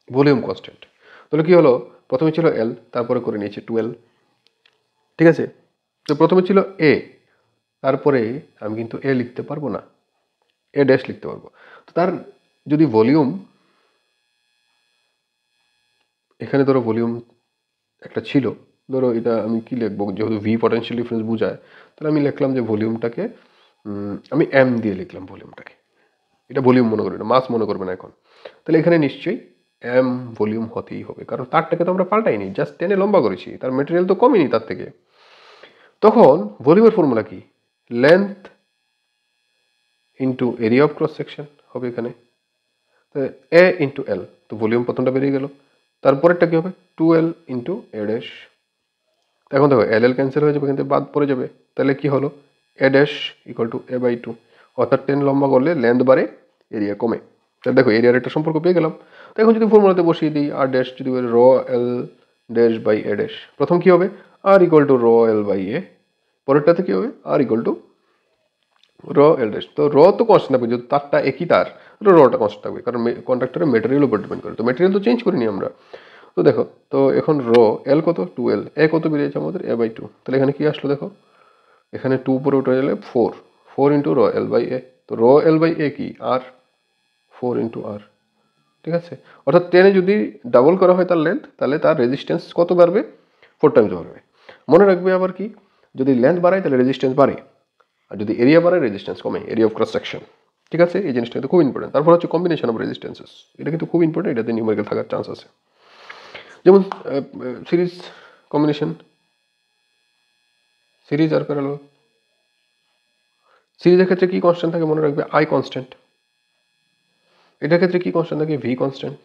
ভলিউম কনস্ট্যান্ট। তাহলে কি হলো, প্রথমে ছিল এল, তারপরে করে নিয়েছে 12। ঠিক আছে, তো প্রথমে ছিল এ, তারপরে আমি কিন্তু এ লিখতে পারবো না, এ ড্যাশ লিখতে পারবো। তো তার যদি ভলিউম, এখানে ধরো ভলিউম একটা ছিল, ধরো এটা আমি কি লিখবো, যেহেতু ভি পটেনশিয়াল ডিফারেন্স বোঝায়, তাহলে আমি লিখলাম যে ভলিউমটাকে আমি এম দিয়ে লিখলাম ভলিউমটাকে। এটা ভলিউম মনে করবে না, মাস মনে করবে না এখন। তাহলে এখানে নিশ্চয়ই এম ভলিউম হতেই হবে, কারণ তারটাকে তো আমরা পাল্টাইনি, জাস্ট টেনে লম্বা করেছি, তার মেটেরিয়াল তো কমেনি তার থেকে। তখন ভলিউমের ফর্মুলা কি, length into area of cross section হবে এখানে, এ ইন্টু এল, তো ভলিউম প্রথমটা বেরিয়ে গেল। তারপরেরটা কি হবে, 12 ইন্টু এ ড্যাশ। এখন দেখো এল এল ক্যান্সেল হয়ে যাবে, কিন্তু বাদ পড়ে যাবে, তাহলে কি হলো, A dash equal to A by 2, অর্থাৎ 10 লম্বা করলে লেন্থ বাড়ে, এরিয়া কমে। তাহলে দেখো এরিয়ার একটা সম্পর্ক পেয়ে গেলাম। তো এখন যদি ফর্মুলাতে বসিয়ে দিই, আর ড্যাশ যদি র এল ড্যাশ বাই এ ড্যাশ, প্রথম কি হবে, আর ইকুয়াল টু র এল বাই এ, পরেরটাতে কি হবে, আর ইকুয়াল টু র এল ড্যাশ। তো র তো কনস্ট্যান্ট থাকবে, যেহেতু তারটা একই তার, রটা কনস্ট্যান্ট থাকবে, কারণ কন্ডাক্টরের মেটেরিয়াল উপর ডিপেন্ড করে, তো মেটেরিয়াল তো চেঞ্জ করিনি আমরা। তো দেখো, তো এখন র এল কত, 2l, এ কত বেরিয়েছে আমাদের, এ বাই 2, তাহলে এখানে কি আসলো দেখো, এখানে 2 উপরে উঠে গেলে 4, 4 ইন্টু র এল বাই এ, তো র এল বাই এ কি আর, 4 ইন্টু আর। ঠিক আছে, অর্থাৎ 10 যদি ডাবল করা হয় তার লেন্থ, তাহলে তার রেজিস্ট্যান্স কত বাড়বে, 4 টাইমস বাড়বে। মনে রাখবে আবার কি, যদি লেন্থ বাড়ায় তাহলে রেজিস্ট্যান্স বাড়ে, আর যদি এরিয়া বাড়ায় রেজিস্ট্যান্স কমে, এরিয়া অফ ক্রস সেকশন। ঠিক আছে, এই জিনিসটা কিন্তু খুব ইম্পর্টেন্ট। তারপর হচ্ছে কম্বিনেশন অফ রেজিস্ট্যান্সেস, এটা কিন্তু খুব ইম্পর্টেন্ট, এটাতে নিউমেরিক্যাল থাকার চান্স আছে। যেমন series combination, series are parallel. সিরিজের ক্ষেত্রে কি কনস্ট্যান্ট থাকে, মনে রাখবে আই কনস্ট্যান্ট। এটার ক্ষেত্রে কি কনস্ট্যান্ট থাকে, ভি কনস্ট্যান্ট।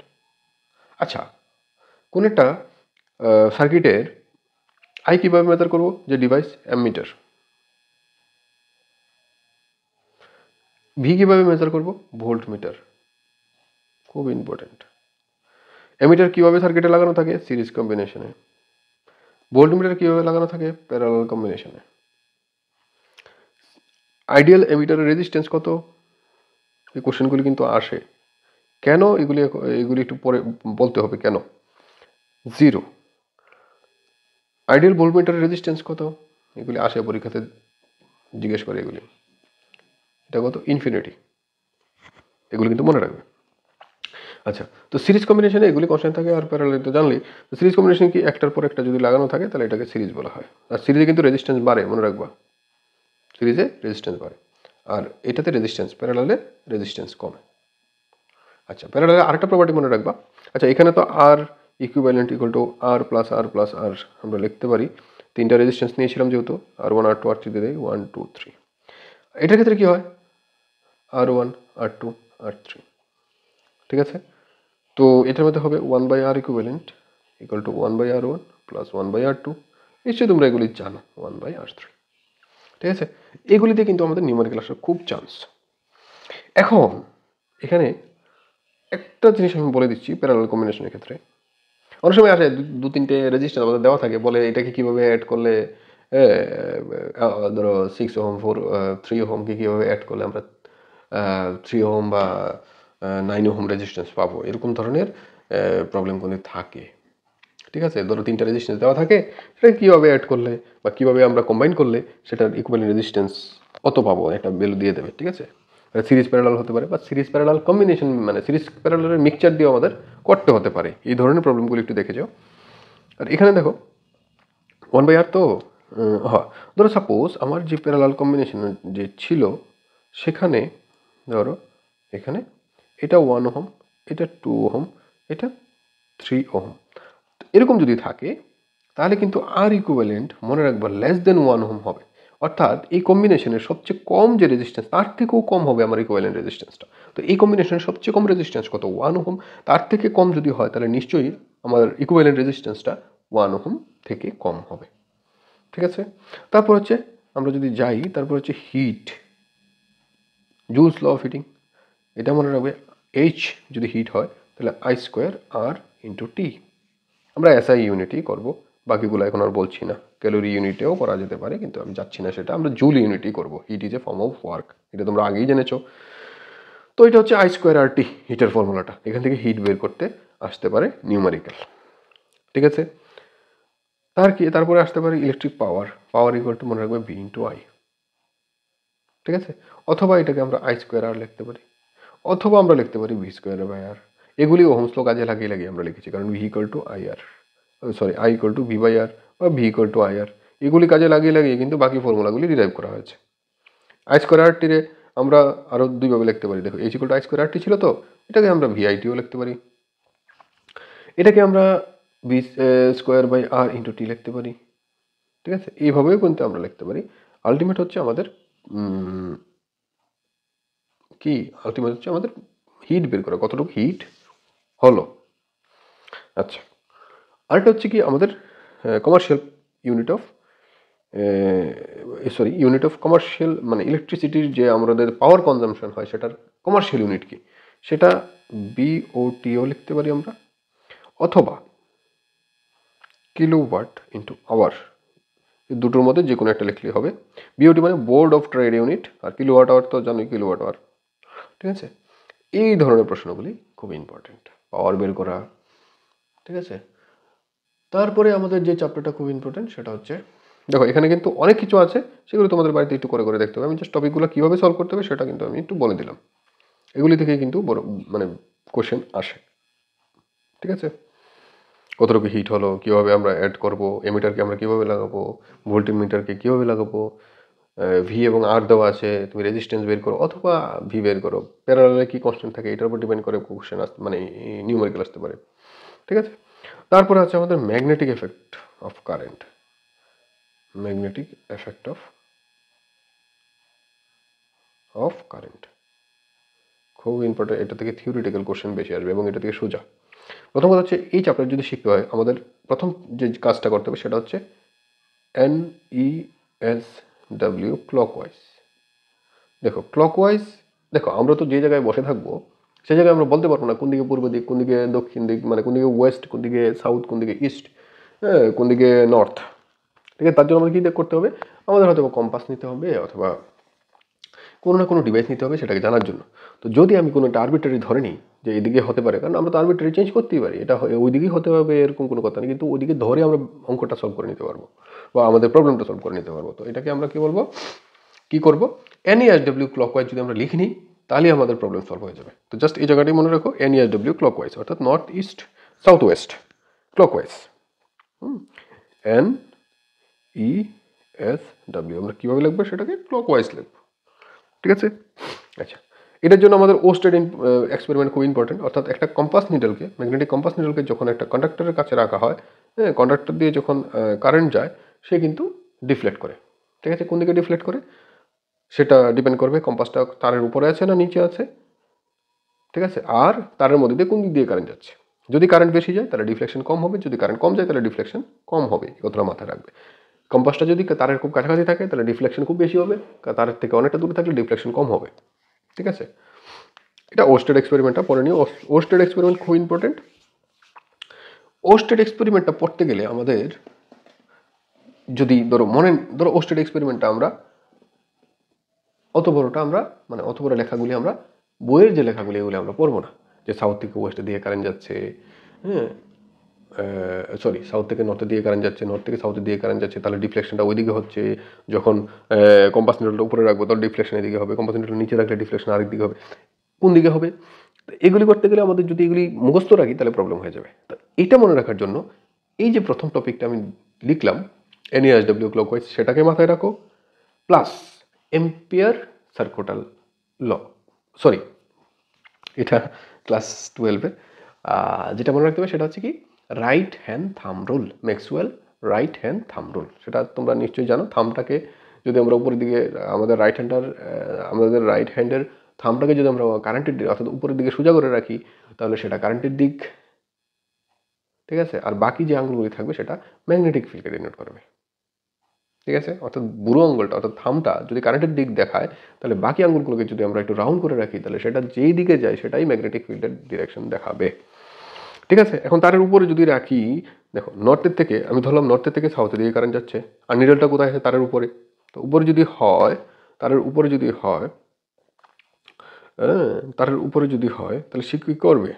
আচ্ছা, কোন একটা সার্কিটের আই কিভাবে মেজার করবো, যে ডিভাইস অ্যামমিটার। ভি কিভাবে মেজার করবো, ভোল্ট মিটার, খুব ইম্পর্টেন্ট। অ্যামিটার কিভাবে সার্কিটে লাগানো থাকে, সিরিজ কম্বিনেশনে। ভোল্ট মিটার কিভাবে লাগানো থাকে, প্যারালাল কম্বিনেশনে। আইডিয়াল অ্যামিটারের রেজিস্ট্যান্স কত, এই কোশ্চেনগুলি কিন্তু আসে। কেন এগুলি, এগুলি একটু পরে বলতে হবে কেন। 0। আইডিয়াল ভোল্টমিটারের রেজিস্ট্যান্স কত, এগুলি আসে পরীক্ষাতে, জিজ্ঞেস করে এগুলি। এটা কত, ইনফিনিটি, এগুলি কিন্তু মনে রাখবে। আচ্ছা, তো সিরিজ কম্বিনেশনে এগুলি কনস্ট্যান্ট থাকে, আর প্যারালাল তো জানলেই। তো সিরিজ কম্বিনেশন কি, একটার পর একটা যদি লাগানো থাকে তাহলে এটাকে সিরিজ বলা হয়। আর সিরিজে কিন্তু রেজিস্ট্যান্স বাড়ে, মনে রাখবা, সিরিজে রেজিস্ট্যান্স বাড়ে, আর এটাতে রেজিস্ট্যান্স, প্যারালালে রেজিস্ট্যান্স কমে। আচ্ছা, প্যারালালে আরেকটা প্রপার্টি মনে রাখবা। আচ্ছা, এখানে তো R equivalent equal to R plus R plus R আমরা লিখতে পারি, তিনটা রেজিস্ট্যান্স নিয়েছিলাম যেহেতু, R1 R2 R3 দিয়ে দেয় 1 2 3। এটার ক্ষেত্রে কি হয়, R1 R2 R3। ঠিক আছে, তো এটার মধ্যে হবে 1/R equivalent equal two 1/R1 plus 1/R2। নিশ্চয়ই তোমরা এগুলি জানো, 1/R3। ঠিক আছে, এগুলিতে কিন্তু আমাদের নিউমেরিক্যাল আসার খুব চান্স। এখন এখানে একটা জিনিস আমি বলে দিচ্ছি, প্যারালাল কম্বিনেশনের ক্ষেত্রে অনেক সময় আসে দু তিনটে রেজিস্ট্যান্স আমাদের দেওয়া থাকে, বলে এটাকে কীভাবে অ্যাড করলে, ধরো 6 ওহম 3 ওহমকে কীভাবে অ্যাড করলে আমরা 3 ওহম বা 9 ওহম রেজিস্ট্যান্স পাবো, এরকম ধরনের প্রবলেম কিন্তু থাকে। ঠিক আছে, ধরো তিনটা রেজিস্ট্যান্স দেওয়া থাকে, সেটা কীভাবে অ্যাড করলে বা কীভাবে আমরা কম্বাইন করলে সেটার ইকুয়াল রেজিস্ট্যান্স অত পাবো, একটা ভ্যালু দিয়ে দেবে। ঠিক আছে, সিরিজ প্যারালাল হতে পারে, বা সিরিজ প্যারালাল কম্বিনেশন, মানে সিরিজ প্যারালালের মিক্সচার দিয়ে আমাদের করতে হতে পারে। এই ধরনের প্রবলেমগুলো একটু দেখে যাও। আর এখানে দেখো 1/R তো হ্যাঁ, ধরো সাপোজ আমার যে প্যারালাল কম্বিনেশন যে ছিল সেখানে ধরো এখানে এটা 1 ওহম, এটা 2 ওহম, এটা 3 ওহম, এরকম যদি থাকে তাহলে কিন্তু আর ইকুইভ্যালেন্ট মনে রাখবা <1 ওহম হবে। অর্থাৎ এই কম্বিনেশনের সবচেয়ে কম যে রেজিস্ট্যান্স তার থেকেও কম হবে আমার ইকুইভ্যালেন্ট রেজিস্ট্যান্সটা। তো এই কম্বিনেশনের সবচেয়ে কম রেজিস্ট্যান্স কত? 1 ওহম। তার থেকে কম যদি হয় তাহলে নিশ্চয়ই আমার ইকুইভ্যালেন্ট রেজিস্ট্যান্সটা 1 ওহম থেকে কম হবে। ঠিক আছে, তারপর হচ্ছে আমরা যদি যাই, তারপর হচ্ছে heat, Joule's law of heating. এটা মনে রাখবে, এইচ যদি হিট হয় তাহলে I²R/T। আমরা এসআই ইউনিটই করব, বাকিগুলো এখন আর বলছি না। ক্যালোরি ইউনিটেও করা যেতে পারে, কিন্তু আমি যাচ্ছি না সেটা, আমরা জুল ইউনিটই করব। Heat is a form of work, এটা তোমরা আগেই জেনেছো। তো এটা হচ্ছে I²R/T হিটের ফর্মুলাটা। এখান থেকে হিট বের করতে আসতে পারে নিউমারিক্যাল। ঠিক আছে, তারপরে আসতে পারে electric power. Power equal to মনে রাখবে V/I। ঠিক আছে, অথবা এটাকে আমরা I²R লিখতে পারি, অথবা আমরা লিখতে পারি V²/R। এগুলি ওহমস ল কাজে লাগিয়ে লাগিয়ে আমরা লিখেছি, কারণ I/V/R বা V/IR এগুলি কাজে লাগিয়ে লাগিয়ে কিন্তু বাকি ফর্মুলাগুলি ডিরাইভ করা হয়েছে। I²R/T রে আমরা আরও দুইভাবে লিখতে পারি। দেখো I/I² ছিল, তো এটাকে আমরা VITও লিখতে পারি, এটাকে আমরা V²/R/T লিখতে পারি। ঠিক আছে, এইভাবেও কিন্তু আমরা লিখতে পারি। আলটিমেট হচ্ছে আমাদের হিট বের করা, কতটুকু হিট হলো। আচ্ছা, আরেকটা হচ্ছে কি আমাদের কমার্শিয়াল ইউনিট অফ কমার্শিয়াল, মানে ইলেকট্রিসিটির যে আমাদের পাওয়ার কনজাম্পশন হয় সেটার কমার্শিয়াল ইউনিট কি, সেটা BOTও লিখতে পারি আমরা, অথবা কিলোওয়াট ইন্টু আওয়ার। এই দুটোর মধ্যে যে কোনো একটা লিখলেই হবে। BOT মানে বোর্ড অফ ট্রেড ইউনিট, আর কিলোওয়াট আওয়ার তো জানোই, কিলোওয়াট আওয়ার। ঠিক আছে, এই ধরনের প্রশ্নগুলি খুব ইম্পর্টেন্ট, পাওয়ার বের করা। ঠিক আছে, তারপরে আমাদের যে চ্যাপ্টারটা খুব ইম্পর্টেন্ট সেটা হচ্ছে, দেখো এখানে কিন্তু অনেক কিছু আছে, সেগুলো তোমাদের বাড়িতে একটু করে করে দেখতে হবে। আমি জাস্ট টপিকগুলো কীভাবে সলভ করতে হবে সেটা কিন্তু আমি একটু বলে দিলাম। এগুলি থেকে কিন্তু বড় মানে কোশ্চেন আসে। ঠিক আছে, কতটুকু হিট হলো, কীভাবে আমরা অ্যাড করবো, এমিটারকে আমরা কীভাবে লাগাবো, ভোল্টমিটারকে কীভাবে লাগাবো, ভি এবং আর দেওয়া আছে, তুমি রেজিস্ট্যান্স বের করো অথবা ভি বের করো, প্যারালালে কী কনস্ট্যান্ট থাকে এটার উপর ডিপেন্ড করে কোশ্চেন আসতে, মানে নিউমেরিক্যাল আসতে পারে। ঠিক আছে, তারপরে আছে আমাদের magnetic effect of current. Magnetic effect of current খুব ইম্পর্টেন্ট, এটা থেকে থিওরিটিক্যাল কোশ্চেন বেশি আসবে এবং এটা থেকে সোজা। প্রথম কথা হচ্ছে এই চ্যাপ্টার যদি শিখতে হয় আমাদের প্রথম যে কাজটা করতে হবে সেটা হচ্ছে NESW ক্লকওয়াইজ। দেখো ক্লকওয়াইজ, দেখো আমরা তো যে জায়গায় বসে থাকবো সেই জায়গায় আমরা বলতে পারবো না কোন দিকে পূর্ব দিক, কোন দিকে দক্ষিণ দিক, মানে কোন দিকে ওয়েস্ট, কোন দিকে সাউথ, কোন দিকে ইস্ট, হ্যাঁ কোন দিকে নর্থ। ঠিক আছে, তার জন্য আমাদের কী করতে হবে, আমাদের হয়তো কম্পাস নিতে হবে অথবা কোনো না কোনো ডিভাইস নিতে হবে সেটাকে জানার জন্য। তো যদি আমি কোনো একটা আরবিট্রারি ধরে নিই যে এদিকে হতে পারে, কারণ আমরা তো আরবিট্রারি চেঞ্জ করতেই পারি, এটা ওই দিকেই হতে হবে এরকম কোনো কথা নেই, কিন্তু ওইদিকে ধরে আমরা অঙ্কটা সলভ করে নিতে পারবো বা আমাদের প্রবলেমটা সলভ করে নিতে পারবো। তো এটাকে আমরা কী বলবো, কী করবো, NESW ক্লকওয়াইজ যদি আমরা লিখে নিই তাহলে আমাদের প্রবলেম সলভ হয়ে যাবে। তো জাস্ট এই জায়গাটাই মনে রাখো, NESW ক্লকওয়াইজ অর্থাৎ north east south West clockwise. NESW আমরা কীভাবে লিখবো, সেটাকে ক্লকওয়াইজ লিখবো। ঠিক আছে, আচ্ছা এটার জন্য আমাদের ওস্টেড এক্সপেরিমেন্ট খুব ইম্পর্টেন্ট। অর্থাৎ একটা কম্পাস নিডলকে, ম্যাগনেটিক কম্পাস নিডলকে যখন একটা কন্ডাক্টরের কাছে রাখা হয়, হ্যাঁ কন্ডাক্টর দিয়ে যখন কারেন্ট যায় সে কিন্তু ডিফ্লেক্ট করে। ঠিক আছে, কোন দিকে ডিফ্লেক্ট করে সেটা ডিপেন্ড করবে কম্পাসটা তারের উপরে আছে না নিচে আছে। ঠিক আছে, আর তারের মধ্যে দিয়ে কোন দিক দিয়ে কারেন্ট যাচ্ছে। যদি কারেন্ট বেশি যায় তাহলে ডিফ্লেকশন কম হবে, যদি কারেন্ট কম যায় তাহলে ডিফ্লেকশন কম হবে, এই কথাটা মাথায় রাখবে। কম্পাসটা যদি তারের খুব কাছাকাছি থাকে তাহলে ডিফ্লেকশন খুব বেশি হবে, তারের থেকে অনেকটা দূরে থাকলে ডিফ্লেকশন কম হবে। ঠিক আছে, এটা ওস্টেড এক্সপেরিমেন্টটা পড়ে নিও। ওস্টেড এক্সপেরিমেন্ট খুব ইম্পর্টেন্ট। ওস্টেড এক্সপেরিমেন্টটা পড়তে গেলে আমাদের যদি ধরো ওস্টেড এক্সপেরিমেন্টটা আমরা অত বড় লেখাগুলি আমরা বইয়ের যে লেখাগুলি এগুলি আমরা পড়বো না, যে সাউথ থেকে ওয়েস্টে দিয়ে কারেন্ট যাচ্ছে, হ্যাঁ সাউথ থেকে নর্থে দিয়ে কারেন্ট যাচ্ছে, নর্থ থেকে সাউথে দিয়ে কারেন্ট যাচ্ছে, তাহলে ডিফ্লেকশনটা ওইদিকে হচ্ছে। যখন কম্পাস নিডলটা উপরে রাখবো তখন ডিফ্লেকশন এদিকে হবে, কম্পাস নিডলটা নিচে রাখলে ডিফ্লেকশন আরেক দিকে হবে, কোন দিকে হবে। এগুলি করতে গেলে আমাদের যদি এগুলি মুখস্থ রাখি তাহলে প্রবলেম হয়ে যাবে। তো এটা মনে রাখার জন্য এই যে প্রথম টপিকটা আমি লিখলাম NESW ক্লকওয়াইজ সেটাকে মাথায় রাখো, প্লাস এম্পিয়ার সার্কুটাল ল, সরি এটা ক্লাস 12-এ যেটা মনে রাখতে হবে সেটা হচ্ছে কি রাইট হ্যান্ড থাম রুল, ম্যাক্সওয়েল রাইট হ্যান্ড থাম রুল। সেটা তোমরা নিশ্চয়ই জানো। থামটাকে যদি আমরা উপরের দিকে আমাদের রাইট হ্যান্ডের থামটাকে যদি আমরা কারেন্টের দিকে অর্থাৎ উপরের দিকে সোজা করে রাখি তাহলে সেটা কারেন্টের দিক, ঠিক আছে। আর বাকি যে আঙুলগুলি থাকবে সেটা ম্যাগনেটিক ফিল্ডকে ডিনোট করবে, ঠিক আছে। অর্থাৎ বুড়ো আঙুলটা অর্থাৎ থামটা যদি কারেন্টের দিক দেখায় তাহলে বাকি আঙুলগুলোকে যদি আমরা একটু রাউন্ড করে রাখি তাহলে সেটা যেই দিকে যায় সেটাই ম্যাগনেটিক ফিল্ডের ডিরেকশন দেখাবে, ঠিক আছে। এখন তারের উপরে যদি রাখি, দেখো নর্থের থেকে আমি ধরলাম নর্থের থেকে সাউথের দিকে কারেন্ট যাচ্ছে, আর নিডলটা কোথায় আছে তারের উপরে। তো উপরে যদি হয়, তারের উপরে যদি হয়, তারের উপরে যদি হয় তাহলে সে কী করবে,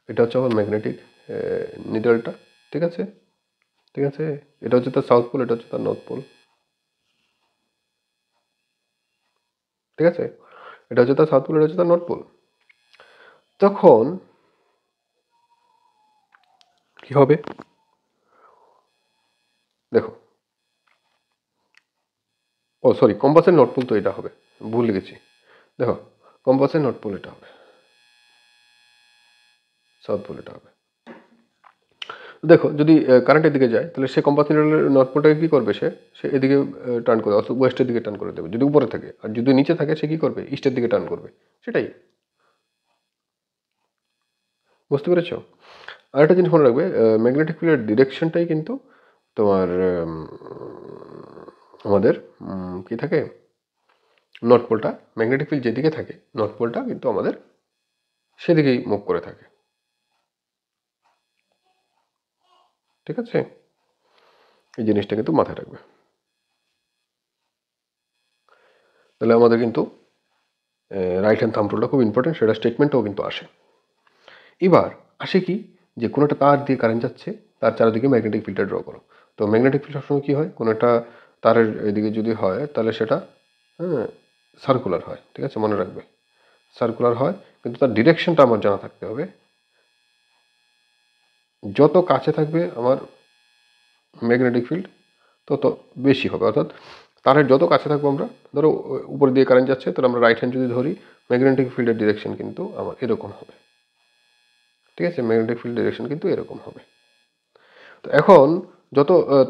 এটা হচ্ছে আমার ম্যাগনেটিক নিডলটা, ঠিক আছে, ঠিক আছে। এটা হচ্ছে তার সাউথ পোল, এটা হচ্ছে তার নর্থ পোল, ঠিক আছে। এটা হচ্ছে তার সাউথ পোল, এটা হচ্ছে তার নর্থ পোল। তখন কি হবে দেখো, ও সরি কম্পাসের নর্থ পোল তো এটা হবে, ভুলে গেছি। দেখো কম্পাসের নর্থ পোল এটা হবে, সাউথ পোল এটা হবে। দেখো যদি কারেন্টের দিকে যায় তাহলে সে কম্পাস নিডলের নর্থ পোলটাকে কী করবে, সে এদিকে টার্ন করবে অর্থাৎ ওয়েস্টের দিকে টার্ন করে দেবে যদি উপরে থাকে, আর যদি নিচে থাকে সে কী করবে ইস্টের দিকে টার্ন করবে, সেটাই। বুঝতে পেরেছ? আর একটা জিনিস মনে রাখবে, ম্যাগনেটিক ফিল্ডের ডিরেকশনটাই কিন্তু তোমার আমাদের কি থাকে নর্থ পোলটা, ম্যাগনেটিক ফিল্ড যেদিকে থাকে নর্থ পোলটা কিন্তু আমাদের সেদিকেই মুভ করে থাকে, ঠিক আছে। এই জিনিসটা কিন্তু মাথায় রাখবে। তাহলে আমাদের কিন্তু রাইট হ্যান্ড থাম্ব রুলটা খুব ইম্পর্টেন্ট, সেটা স্টেটমেন্টও কিন্তু আসে। এবার আসে কি যে কোনো একটা তার দিয়ে কারেন্ট যাচ্ছে, তার চারিদিকে ম্যাগনেটিক ফিল্ডটা ড্র করো। তো ম্যাগনেটিক ফিল্ড সবসময় কী হয়, কোনো একটা তারের এদিকে যদি হয় তাহলে সেটা সার্কুলার হয়, ঠিক আছে, মনে রাখবে সার্কুলার হয়, কিন্তু তার ডিরেকশনটা আমার জানা থাকতে হবে। যত কাছে থাকবে আমার ম্যাগনেটিক ফিল্ড তত বেশি হবে, অর্থাৎ তারের যত কাছে থাকবো আমরা, ধরো উপর দিয়ে কারেন্ট যাচ্ছে তাহলে আমরা রাইট হ্যান্ড যদি ধরি ম্যাগনেটিক ফিল্ডের ডিরেকশন কিন্তু আমার এরকম হবে, ঠিক আছে, ম্যাগনেটিক ফিল্ড ডিরেকশন কিন্তু এরকম হবে। তো এখন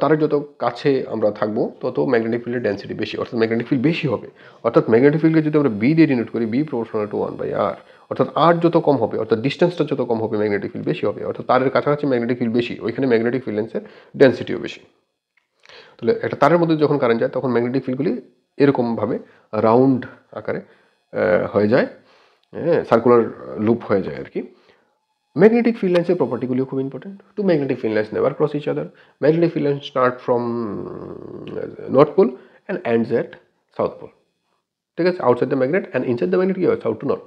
তারের যত কাছে আমরা থাকবো তত ম্যাগনেটিক ফিল্ডের ডেন্সিটি বেশি, অর্থাৎ ম্যাগনেটিক ফিল্ড বেশি হবে। অর্থাৎ ম্যাগনেটিক ফিল্ডকে যদি আমরা বি দিয়ে ডিনোট করি, বি প্রপোর্শনাল টু 1/r, অর্থাৎ আর যত কম হবে অর্থাৎ ডিস্টেন্সটা যত কম হবে ম্যাগনেটিক ফিল্ড বেশি হবে, অর্থাৎ তারের কাছাকাছি ম্যাগনেটিক ফিল্ড বেশি, ওইখানে ম্যাগনেটিক ফিল্ডেন্সের ডেন্সিটিও বেশি। তাহলে একটা তারের মধ্যে যখন কারেন্ট যায় তখন ম্যাগনেটিক ফিল্ডগুলি এরকমভাবে রাউন্ড আকারে হয়ে যায়, সার্কুলার লুপ হয়ে যায় আর কি। ম্যাগনেটিক ফিল্ড লাইন্সের প্রপার্টিগুলিও খুব important. Two magnetic field lines never cross each other. Magnetic field lines start from north pole and ends at south pole, ঠিক আছে, outside the magnet and inside the magnet কি হয় সাউথ টু নর্থ।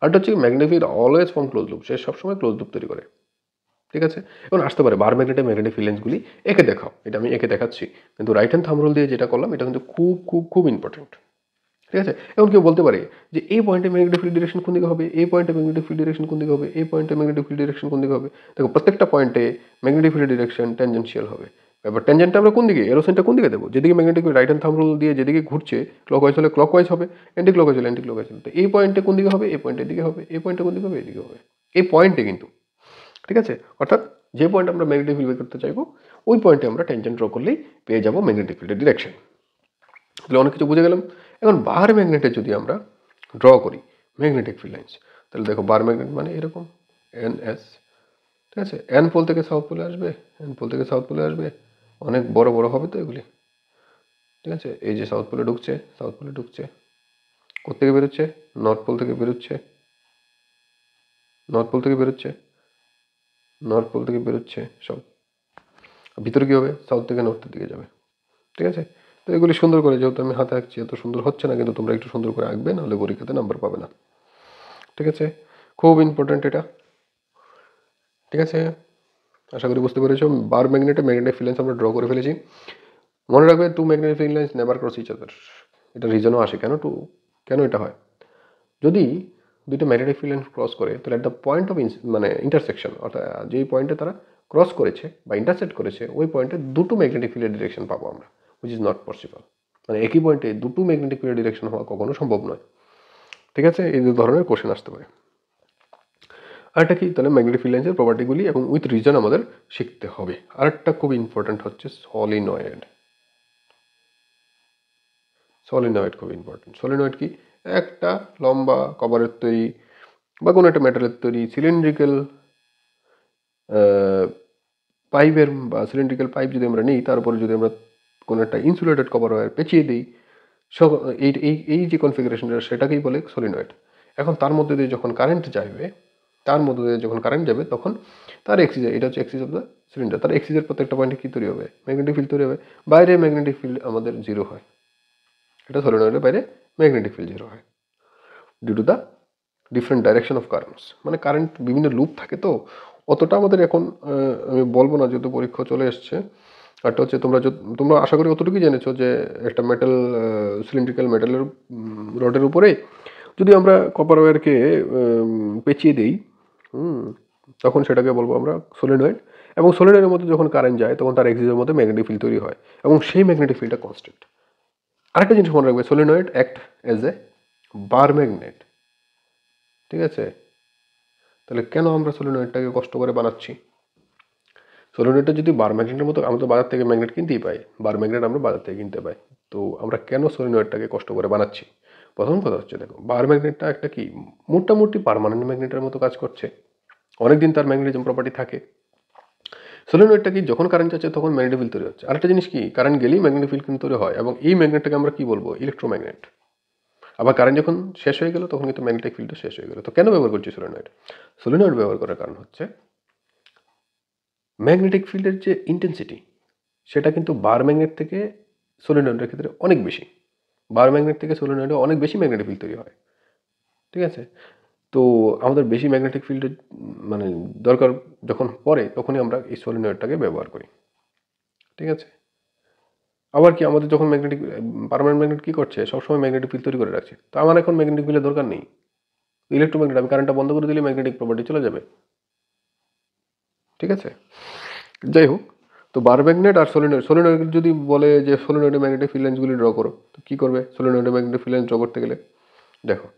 আরটা হচ্ছে magnetic field always form close loop, সে সবসময় close loop তৈরি করে, ঠিক আছে। এখন আসতে পারে বার ম্যাগনেটের ম্যাগনেটিক ফিল্ড লাইন্সগুলি এঁকে দেখাও, এটা আমি এঁকে দেখাচ্ছি, কিন্তু রাইট হ্যান্ড থাম্ব রুল দিয়ে যেটা করলাম এটা কিন্তু খুব খুব খুব ইম্পর্টেন্ট, ঠিক আছে। এখন কেউ বলতে পারে যে এই পয়েন্টে ম্যাগনেটিক ফিল্ড ডিরেকশন কোন দিকে হবে, এই পয়েন্টে ম্যাগনেটিক ফিল্ড ডিরেকশন কোন দিকে হবে, এই পয়েন্টে ম্যাগনেটিক ফিল্ড ডিরেকশন কোন দিকে হবে। দেখো প্রত্যেকটা পয়েন্টে ম্যাগনেটিক ফিল্ড ডিরেকশন ট্যানজেনশিয়াল হবে। এবার ট্যানজেন্টটা আমরা কোন দিকে, এরোসেনটা কোন দিকে দেবো, যেদিকে magnetic field right hand thumb rule দিয়ে যেদিকে ঘুরছে ক্লকওয়াইজ হলে ক্লকওয়াইজ হবে, অ্যান্টি ক্লকওয়াইজ হলে অ্যান্টি ক্লকওয়াইজ হবে। তো এই পয়েন্টে কোন দিকে হবে, এই পয়েন্টের দিকে হবে, এই পয়েন্টে কোন দিকে হবে, এদিকে হবে, এই পয়েন্টে কিন্তু, ঠিক আছে। অর্থাৎ যে পয়েন্ট আমরা ম্যাগনেটিক ফিল্ড বের করতে চাইবো ওই পয়েন্টে আমরা ট্যানজেন্ট ড্র করলেই পেয়ে যাবো ম্যাগনেটিক ফিল্ডের ডিরেকশন। তাহলে অনেক কিছু বুঝে গেলাম। এখন বার ম্যাগনেটে যদি আমরা ড্র করি ম্যাগনেটিক ফিল্ড লাইন্স, তাহলে দেখো বার ম্যাগনেট মানে এরকম NS, ঠিক আছে, এন পোল থেকে সাউথ পোলে আসবে, এন পোল থেকে সাউথ পোলে আসবে, অনেক বড় বড় হবে তো এগুলি, ঠিক আছে। এই যে সাউথ পোলে ঢুকছে, সাউথ পোলে ঢুকছে, কোথেকে বেরোচ্ছে, নর্থ পোল থেকে বেরোচ্ছে, নর্থ পোল থেকে বেরোচ্ছে, নর্থ পোল থেকে বেরোচ্ছে সব, ভিতরে কী হবে সাউথ থেকে নর্থের দিকে যাবে, ঠিক আছে। তো এগুলি সুন্দর করে, যেহেতু আমি হাতে আঁকছি এত সুন্দর হচ্ছে না, কিন্তু তোমরা একটু সুন্দর করে আঁকবে, নাহলে পরীক্ষাতে নাম্বার পাবে না, ঠিক আছে। খুব ইম্পর্ট্যান্ট এটা, ঠিক আছে। আশা করি বুঝতে পেরেছো। বার ম্যাগনেটে ম্যাগনেটিক ফিল্ড লাইন্স আমরা ড্র করে ফেলেছি। মনে রাখবে two magnetic field lines never cross each other, এটা রিজনও আসে কেন এটা হয়। যদি দুইটা ম্যাগনেটিক ফিল্ড লাইন ক্রস করে তাহলে একটা পয়েন্ট অফ মানে ইন্টারসেকশন, অর্থাৎ যেই পয়েন্টে তারা ক্রস করেছে বা ইন্টারসেক্ট করেছে ওই পয়েন্টে দুটো ম্যাগনেটিক ফিল্ডের ডিরেকশন পাবো আমরা, হুইচ ইজ নট পসিবল। মানে একই পয়েন্টে দুটো ম্যাগনেটিক ফিল্ডের ডিরেকশন হওয়া কখনো সম্ভব নয়। ঠিক আছে, এই ধরনের কোশ্চেন আসতে পারে। আরেকটা কি, তাহলে ম্যাগনেটিক ফিল্ড লাইন্সের প্রপার্টিগুলি এবং উইথ রিজন আমাদের শিখতে হবে। আরেকটা খুব ইম্পর্টেন্ট হচ্ছে সলিনয়েড। সলিনয়েড খুব ইম্পর্টেন্ট। সলিনয়েড কি, একটা লম্বা কভারের তৈরি বা কোনো একটা মেটালের তৈরি সিলিন্ড্রিক্যাল পাইপের বা সিলিন্ড্রিক্যাল পাইপ যদি আমরা নিই, তার উপরে যদি আমরা কোনো একটা ইনসুলেটেড কভার ওয়্যার পেঁচিয়ে দিই, সব এই এই এই যে কনফিগারেশনটা সেটাকেই বলে সলিনয়েড। এখন তার মধ্যে দিয়ে যখন কারেন্ট যাবে, তখন তার এক্সিস, এটা হচ্ছে এক্সিস অফ দ্য সিলিন্ডার, তার এক্সিসের প্রত্যেকটা পয়েন্টে কী তৈরি হবে, ম্যাগনেটিক ফিল্ড তৈরি হবে। বাইরে ম্যাগনেটিক ফিল্ড আমাদের জিরো হয়, এটা সলিনয়েডের বাইরে ম্যাগনেটিক ফিল্ড জিরো হয় due to the different direction of currents. মানে কারেন্ট বিভিন্ন লুপ থাকে, তো অতটা আমাদের এখন আমি বলবো না, যেহেতু পরীক্ষা চলে এসছে। আরটা হচ্ছে তোমরা আশা করি অতটুকুই জেনেছো যে একটা মেটাল সিলিন্ড্রিক্যাল মেটালের রডের উপরে যদি আমরা কপার ওয়্যারকে পেঁচিয়ে দিই, তখন সেটাকে বলবো আমরা সলিনয়েড। এবং সলিনয়েডের মধ্যে যখন কারেন্ট যায় তখন তার এক্সিসের মধ্যে ম্যাগনেটিক ফিল্ড তৈরি হয় এবং সেই ম্যাগনেটিক ফিল্ডটা কনস্ট্যান্ট। আরেকটা জিনিস মনে রাখবে, solenoid act as a bar magnet. ঠিক আছে, তাহলে কেন আমরা সলিনয়েডটাকে কষ্ট করে বানাচ্ছি? সলিনয়েডটা যদি বার ম্যাগনেটের মতো, আমরা তো বাজার থেকে ম্যাগনেট কিনতেই পাই, বার ম্যাগনেট আমরা বাজার থেকে কিনতে পাই, তো আমরা কেন সলিনয়েডটাকে কষ্ট করে বানাচ্ছি? প্রথম কথা হচ্ছে, দেখো বার ম্যাগনেটটা একটা কি মোটামুটি পার্মানেন্ট ম্যাগনেটের মতো কাজ করছে, অনেকদিন তার ম্যাগনেটিজম প্রপার্টি থাকে। সলিনয়েডটা কি, যখন কারেন্ট যাচ্ছে তখন ম্যাগনেটিক ফিল্ড তৈরি হচ্ছে। আরেকটা জিনিস কি, কারেন্ট গেলেই ম্যাগনেটিক ফিল্ড কিন্তু তৈরি হয়, এবং এই ম্যাগনেটটাকে আমরা কি বলবো, ইলেকট্রোম্যাগনেট। আবার কারেন্ট যখন শেষ হয়ে গেল তখন কিন্তু ম্যাগনেটিক ফিল্ডও শেষ হয়ে গেল। তো কেন ব্যবহার করছি সলিনয়েড? সলিনয়েড ব্যবহার করার কারণ হচ্ছে ম্যাগনেটিক ফিল্ডের যে ইন্টেন্সিটি, সেটা কিন্তু বার ম্যাগনেট থেকে সলিনয়েডের ক্ষেত্রে অনেক বেশি। বার ম্যাগনেট থেকে সলিনয়েডে অনেক বেশি ম্যাগনেটিক ফিল্ড তৈরি হয়। ঠিক আছে, তো আমাদের বেশি ম্যাগনেটিক ফিল্ডের মানে দরকার যখন পড়ে, তখনই আমরা এই সলিনয়েডটাকে ব্যবহার করি। ঠিক আছে, আবার কি, আমাদের যখন ম্যাগনেটিক পার্মানেন্ট ম্যাগনেট কী করছে, সবসময় ম্যাগনেটিক ফিল্ড তৈরি করে রাখছে, তো আমার এখন ম্যাগনেটিক ফিল্ডের দরকার নেই। ইলেকট্রোম্যাগনেট, আমি কারেন্টটা বন্ধ করে দিলে ম্যাগনেটিক প্রপার্টি চলে যাবে। ঠিক আছে, যাই হোক, তো বার ম্যাগনেট আর সলিনয়েড যদি বলে যে সলিনয়েডে ম্যাগনেটিক ফিল্ড লাইন্সগুলি ড্র করো, তো কী করবে সলিনয়েডে ম্যাগনেটিক ফিল্ড লাইন্স ড্র করতে গেলে? দেখো,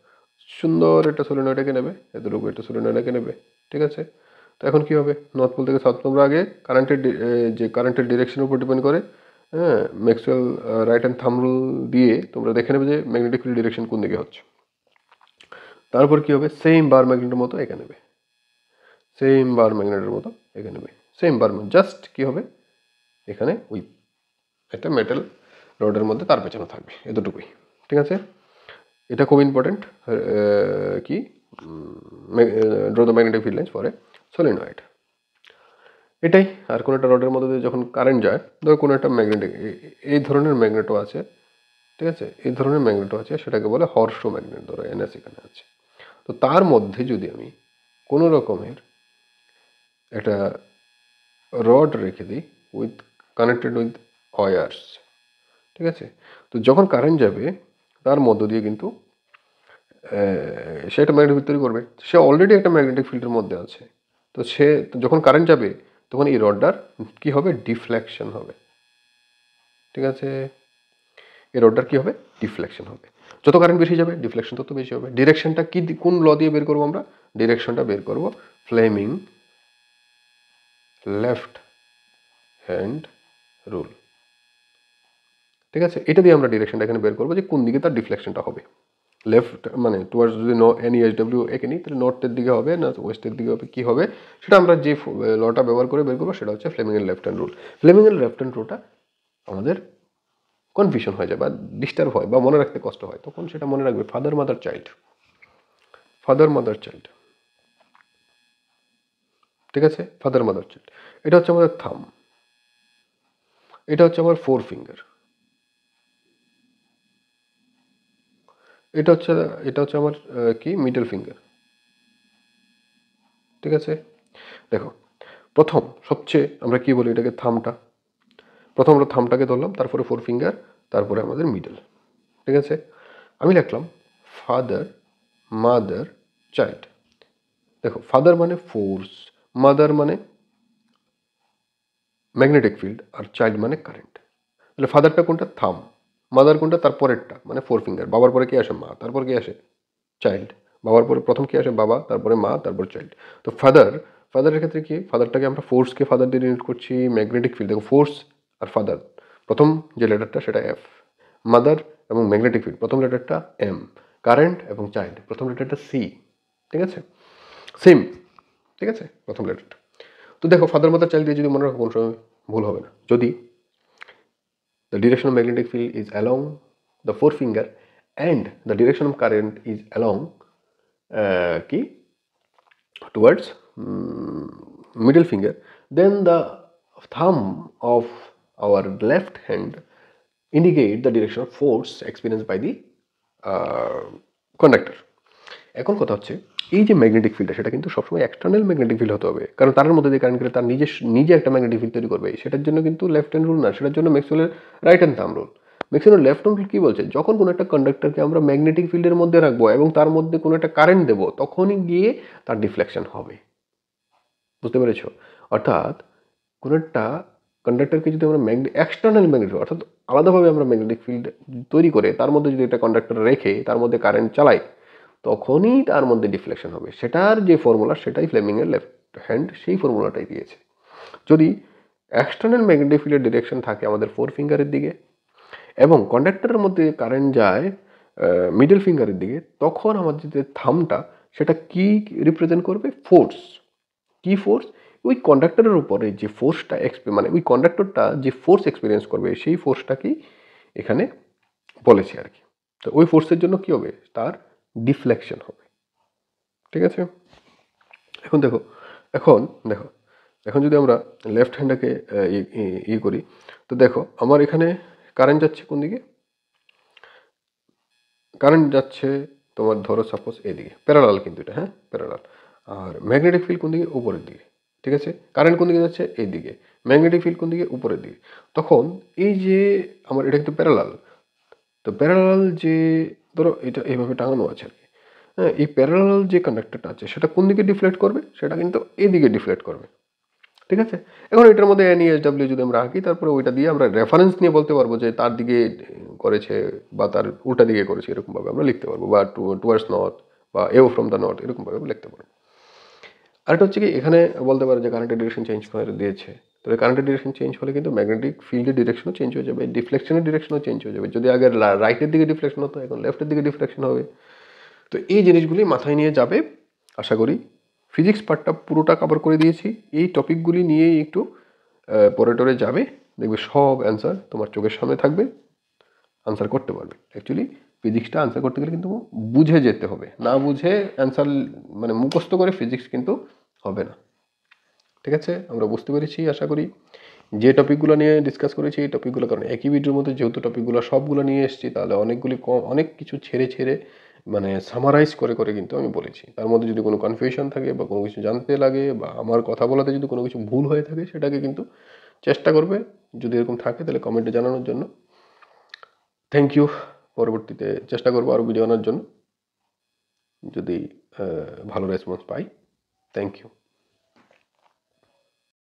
সুন্দর একটা সলিনয়েড এঁকে নেবে, এতটুকু একটা সলিনয়েড এঁকে নেবে। ঠিক আছে, তো এখন কী হবে, নর্থ পোল থেকে সাউথ পোল, তোমরা আগে কারেন্টের ডিরেকশনের উপর ডিপেন্ড করে, হ্যাঁ, Maxwell right hand thumb rule দিয়ে তোমরা দেখে নেবে যে ম্যাগনেটিক ফিল্ড ডিরেকশন কোন দিকে হচ্ছে। তারপর কী হবে, সেম বার ম্যাগনেটের মতো এঁকে নেবে, সেম বার ম্যাগনেটের মতো এঁকে নেবে, সেম বার, জাস্ট কী হবে, এখানে ওই একটা মেটাল রডের মধ্যে তার পেছনে থাকবে, এতটুকুই। ঠিক আছে, এটা খুব ইম্পর্টেন্ট কি, draw the magnetic field lines for a solenoid. এটাই। আর কোনো একটা রডের মধ্যে দিয়ে যখন কারেন্ট যায়, ধরো কোনো একটা ম্যাগনেটিক, এই ধরনের ম্যাগনেটও আছে। ঠিক আছে, এই ধরনের ম্যাগনেটও আছে, সেটাকে বলে হর্সো ম্যাগনেট, ধরো এনএস এখানে আছে। তো তার মধ্যে যদি আমি কোনো রকমের একটা রড রেখে দিই কানেক্টেড উইথ ওয়্যার্স, ঠিক আছে, তো যখন কারেন্ট যাবে তার মধ্য দিয়ে কিন্তু সে একটা ম্যাগনেটিক ফিল্ড তৈরি করবে, সে অলরেডি একটা ম্যাগনেটিক ফিল্ডের মধ্যে আছে। তো সে যখন কারেন্ট যাবে তখন এই রডটার কী হবে, ডিফ্লেকশন হবে। ঠিক আছে, এই রডটার কী হবে, ডিফ্লেকশন হবে। যত কারেন্ট বেশি যাবে ডিফ্লেকশন তত বেশি হবে। ডিরেকশনটা কি, কোন ল দিয়ে বের করবো আমরা? ডিরেকশনটা বের করবো ফ্লেমিং লেফট হ্যান্ড রুল। ঠিক আছে, এটা দিয়ে আমরা ডিরেকশনটা এখানে বের করবো যে কোন দিকে তার ডিফ্লেকশনটা হবে। লেফট মানে টুয়ার্ডস, যদি NESW এঁকে নিই তাহলে নর্থের দিকে হবে না ওয়েস্টের দিকে হবে, কী হবে সেটা আমরা যে লটা ব্যবহার করে বের করবো, সেটা হচ্ছে ফ্লেমিংয়ের লেফট হ্যান্ড রুল। ফ্লেমিংয়ের লেফট হ্যান্ড রুলটা আমাদের কনফিউশন হয়ে যায় বা ডিস্টার্ব হয় বা মনে রাখতে কষ্ট হয়, তখন সেটা মনে রাখবে father mother child, father mother child. ঠিক আছে, ফাদার মাদার চাইল্ড। এটা হচ্ছে আমাদের থাম, এটা হচ্ছে আমার ফোর ফিঙ্গার, এটা হচ্ছে আমার কি, মিডল ফিঙ্গার। ঠিক আছে, দেখো প্রথম সবচেয়ে আমরা কি বলি এটাকে, থামটা। প্রথম আমরা থামটাকে ধরলাম, তারপরে ফোর ফিঙ্গার, তারপরে আমাদের মিডল। ঠিক আছে, আমি লিখলাম ফাদার মাদার চাইল্ড। দেখো, ফাদার মানে ফোর্স, মাদার মানে ম্যাগনেটিক ফিল্ড আর চাইল্ড মানে কারেন্ট। তাহলে ফাদারটা কোনটা? থাম। মাদার কোনটা? তার পরেরটা মানে ফোর ফিঙ্গার। বাবার পরে কি আসে? মা। তারপর কি আসে? চাইল্ড। বাবার পরে প্রথম কি আসে? বাবা, তারপরে মা, তারপর চাইল্ড। তো ফাদারের ক্ষেত্রে কি? ফাদারটাকে আমরা ফোর্সকে ফাদার দিয়ে ডিনোট করছি। ম্যাগনেটিক ফিল্ড দেখো, ফোর্স আর ফাদার, প্রথম যে লেটারটা সেটা এফ। মাদার এবং ম্যাগনেটিক ফিল্ড প্রথম লেটারটা এম। কারেন্ট এবং চাইল্ড প্রথম লেটারটা সি। ঠিক আছে, সেম। ঠিক আছে, প্রথম লেটারটা। তো দেখো, ফাদার মাদার চাইল্ড দিয়ে যদি মনে রাখো কোনো সময় ভুল হবে না। যদি the direction of magnetic field is along the forefinger and the direction of current is along key towards middle finger, then the thumb of our left hand indicate the direction of force experienced by the conductor. এখন কথা হচ্ছে, এই যে magnetic ফিল্ডটা সেটা কিন্তু সবসময় external magnetic field হতে হবে, কারণ তার মধ্যে দিয়ে কারেন্ট গেলে তার নিজে একটা ম্যাগনেটিক ফিল্ড তৈরি করবে। সেটার জন্য কিন্তু লেফট হ্যান্ড রুল না, সেটার জন্য ম্যাক্সওয়েলের রাইট হ্যান্ড থাম্ব রুল। ম্যাক্সওয়েলের লেফট হ্যান্ড রুল কি বলছে? যখন কোনো একটা কন্ডাক্টরকে আমরা ম্যাগনেটিক ফিল্ডের মধ্যে রাখবো এবং তার মধ্যে কোনো একটা কারেন্ট দেবো, তখনই গিয়ে তার ডিফ্লেকশন হবে। বুঝতে পেরেছ? অর্থাৎ কোনো একটা কন্ডাক্টরকে যদি আমরা এক্সটার্নাল ম্যাগনেটিক, অর্থাৎ আলাদাভাবে আমরা ম্যাগনেটিক ফিল্ড তৈরি করে তার মধ্যে যদি একটা কন্ডাক্টর রেখে তার মধ্যে কারেন্ট চালাই, তখনই তার মধ্যে ডিফ্লেকশন হবে। সেটার যে ফর্মুলা সেটাই ফ্লেমিংয়ের লেফট হ্যান্ড সেই ফর্মুলাটাই দিয়েছে। যদি এক্সটার্নাল ম্যাগনেটিক ফিল্ডের ডিরেকশন থাকে আমাদের ফোর ফিঙ্গারের দিকে এবং কন্ডাক্টরের মধ্যে কারেন্ট যায় মিডল ফিঙ্গারের দিকে, তখন আমাদের যে থামটা সেটা কি রিপ্রেজেন্ট করবে? ফোর্স। কি ফোর্স? ওই কন্ডাক্টরের উপরে যে ফোর্সটা মানে ওই কন্ডাক্টরটা যে ফোর্স এক্সপিরিয়েন্স করবে সেই ফোর্সটাকেই এখানে বলেছি আর কি। তো ওই ফোর্সের জন্য কি হবে? তার ডিফ্লেকশন হবে। ঠিক আছে, এখন দেখো, এখন যদি আমরা লেফট হ্যান্ডটাকে ইয়ে করি, তো দেখো আমার এখানে কারেন্ট যাচ্ছে কোন দিকে? কারেন্ট যাচ্ছে তোমার ধরো সাপোজ এদিকে, প্যারালাল কিন্তু এটা, হ্যাঁ প্যারালাল। আর ম্যাগনেটিক ফিল্ড কোন দিকে? উপরের দিকে। ঠিক আছে, কারেন্ট কোন দিকে যাচ্ছে? এই দিকে। ম্যাগনেটিক ফিল্ড কোন দিকে? উপরের দিকে। তখন এই যে আমার এটা কিন্তু প্যারালাল, তো প্যারালাল যে ধরো এটা এইভাবে টাঙানো আছে আর কি, হ্যাঁ, এই প্যারালাল যে কন্ডাক্টরটা আছে সেটা কোন দিকে ডিফ্লেক্ট করবে? সেটা কিন্তু এদিকে ডিফ্লেক্ট করবে। ঠিক আছে, এখন এটার মধ্যে NESW যদি আমরা আঁকি, তারপরে ওইটা দিয়ে আমরা রেফারেন্স নিয়ে বলতে পারবো যে তার দিকে করেছে বা তার উল্টা দিকে করেছে, এরকমভাবে আমরা লিখতে পারবো, বা টুয়ার্ডস নর্থ বা এও ফ্রম দ্য নর্থ, এরকমভাবে আমরা লিখতে পারবো। আরেকটা হচ্ছে কি, এখানে বলতে পারে যে কারেন্টের ডিরেকশন চেঞ্জ করে দিয়েছে, তাহলে কারেন্টের ডিরেকশন চেঞ্জ হলে কিন্তু ম্যাগনেটিক ফিল্ডের ডিরেকশনও চেঞ্জ হয়ে যাবে, ডিফ্লেকশনের ডিরেকশনও চেঞ্জ হয়ে যাবে। যদি আগে রাইটের দিকে ডিফ্লেকশন হতো, এখন লেফটের দিকে ডিফ্লেকশন হবে। তো এই জিনিসগুলি মাথায় নিয়ে যাবে। আশা করি ফিজিক্স পার্টটা পুরোটা কভার করে দিয়েছি। এই টপিকগুলি নিয়েই একটু পরে টরে যাবে, দেখবে সব অ্যান্সার তোমার চোখের সামনে থাকবে, আনসার করতে পারবে। অ্যাকচুয়ালি ফিজিক্সটা আনসার করতে গেলে কিন্তু বুঝে যেতে হবে, না বুঝে অ্যান্সার মানে মুখস্থ করে ফিজিক্স কিন্তু হবে না। ঠিক আছে, আমরা বুঝতে পেরেছি আশা করি। যে টপিকগুলো নিয়ে ডিসকাস করেছি এই টপিকগুলো, কারণ একই ভিডিওর মধ্যে যেহেতু টপিকগুলো সবগুলো নিয়ে এসেছি, তাহলে অনেক কিছু ছেড়ে মানে সামারাইজ করে কিন্তু আমি বলেছি। তার মধ্যে যদি কোনো কনফিউশন থাকে বা কোনো কিছু জানতে লাগে বা আমার কথা বলাতে যদি কোনো কিছু ভুল হয়ে থাকে, সেটাকে কিন্তু চেষ্টা করবে, যদি এরকম থাকে তাহলে কমেন্টে জানানোর জন্য। Thank you. পরবর্তীতে চেষ্টা করবো আরও ভিডিও আনার জন্য, যদি ভালো রেসপন্স পাই। Thank you.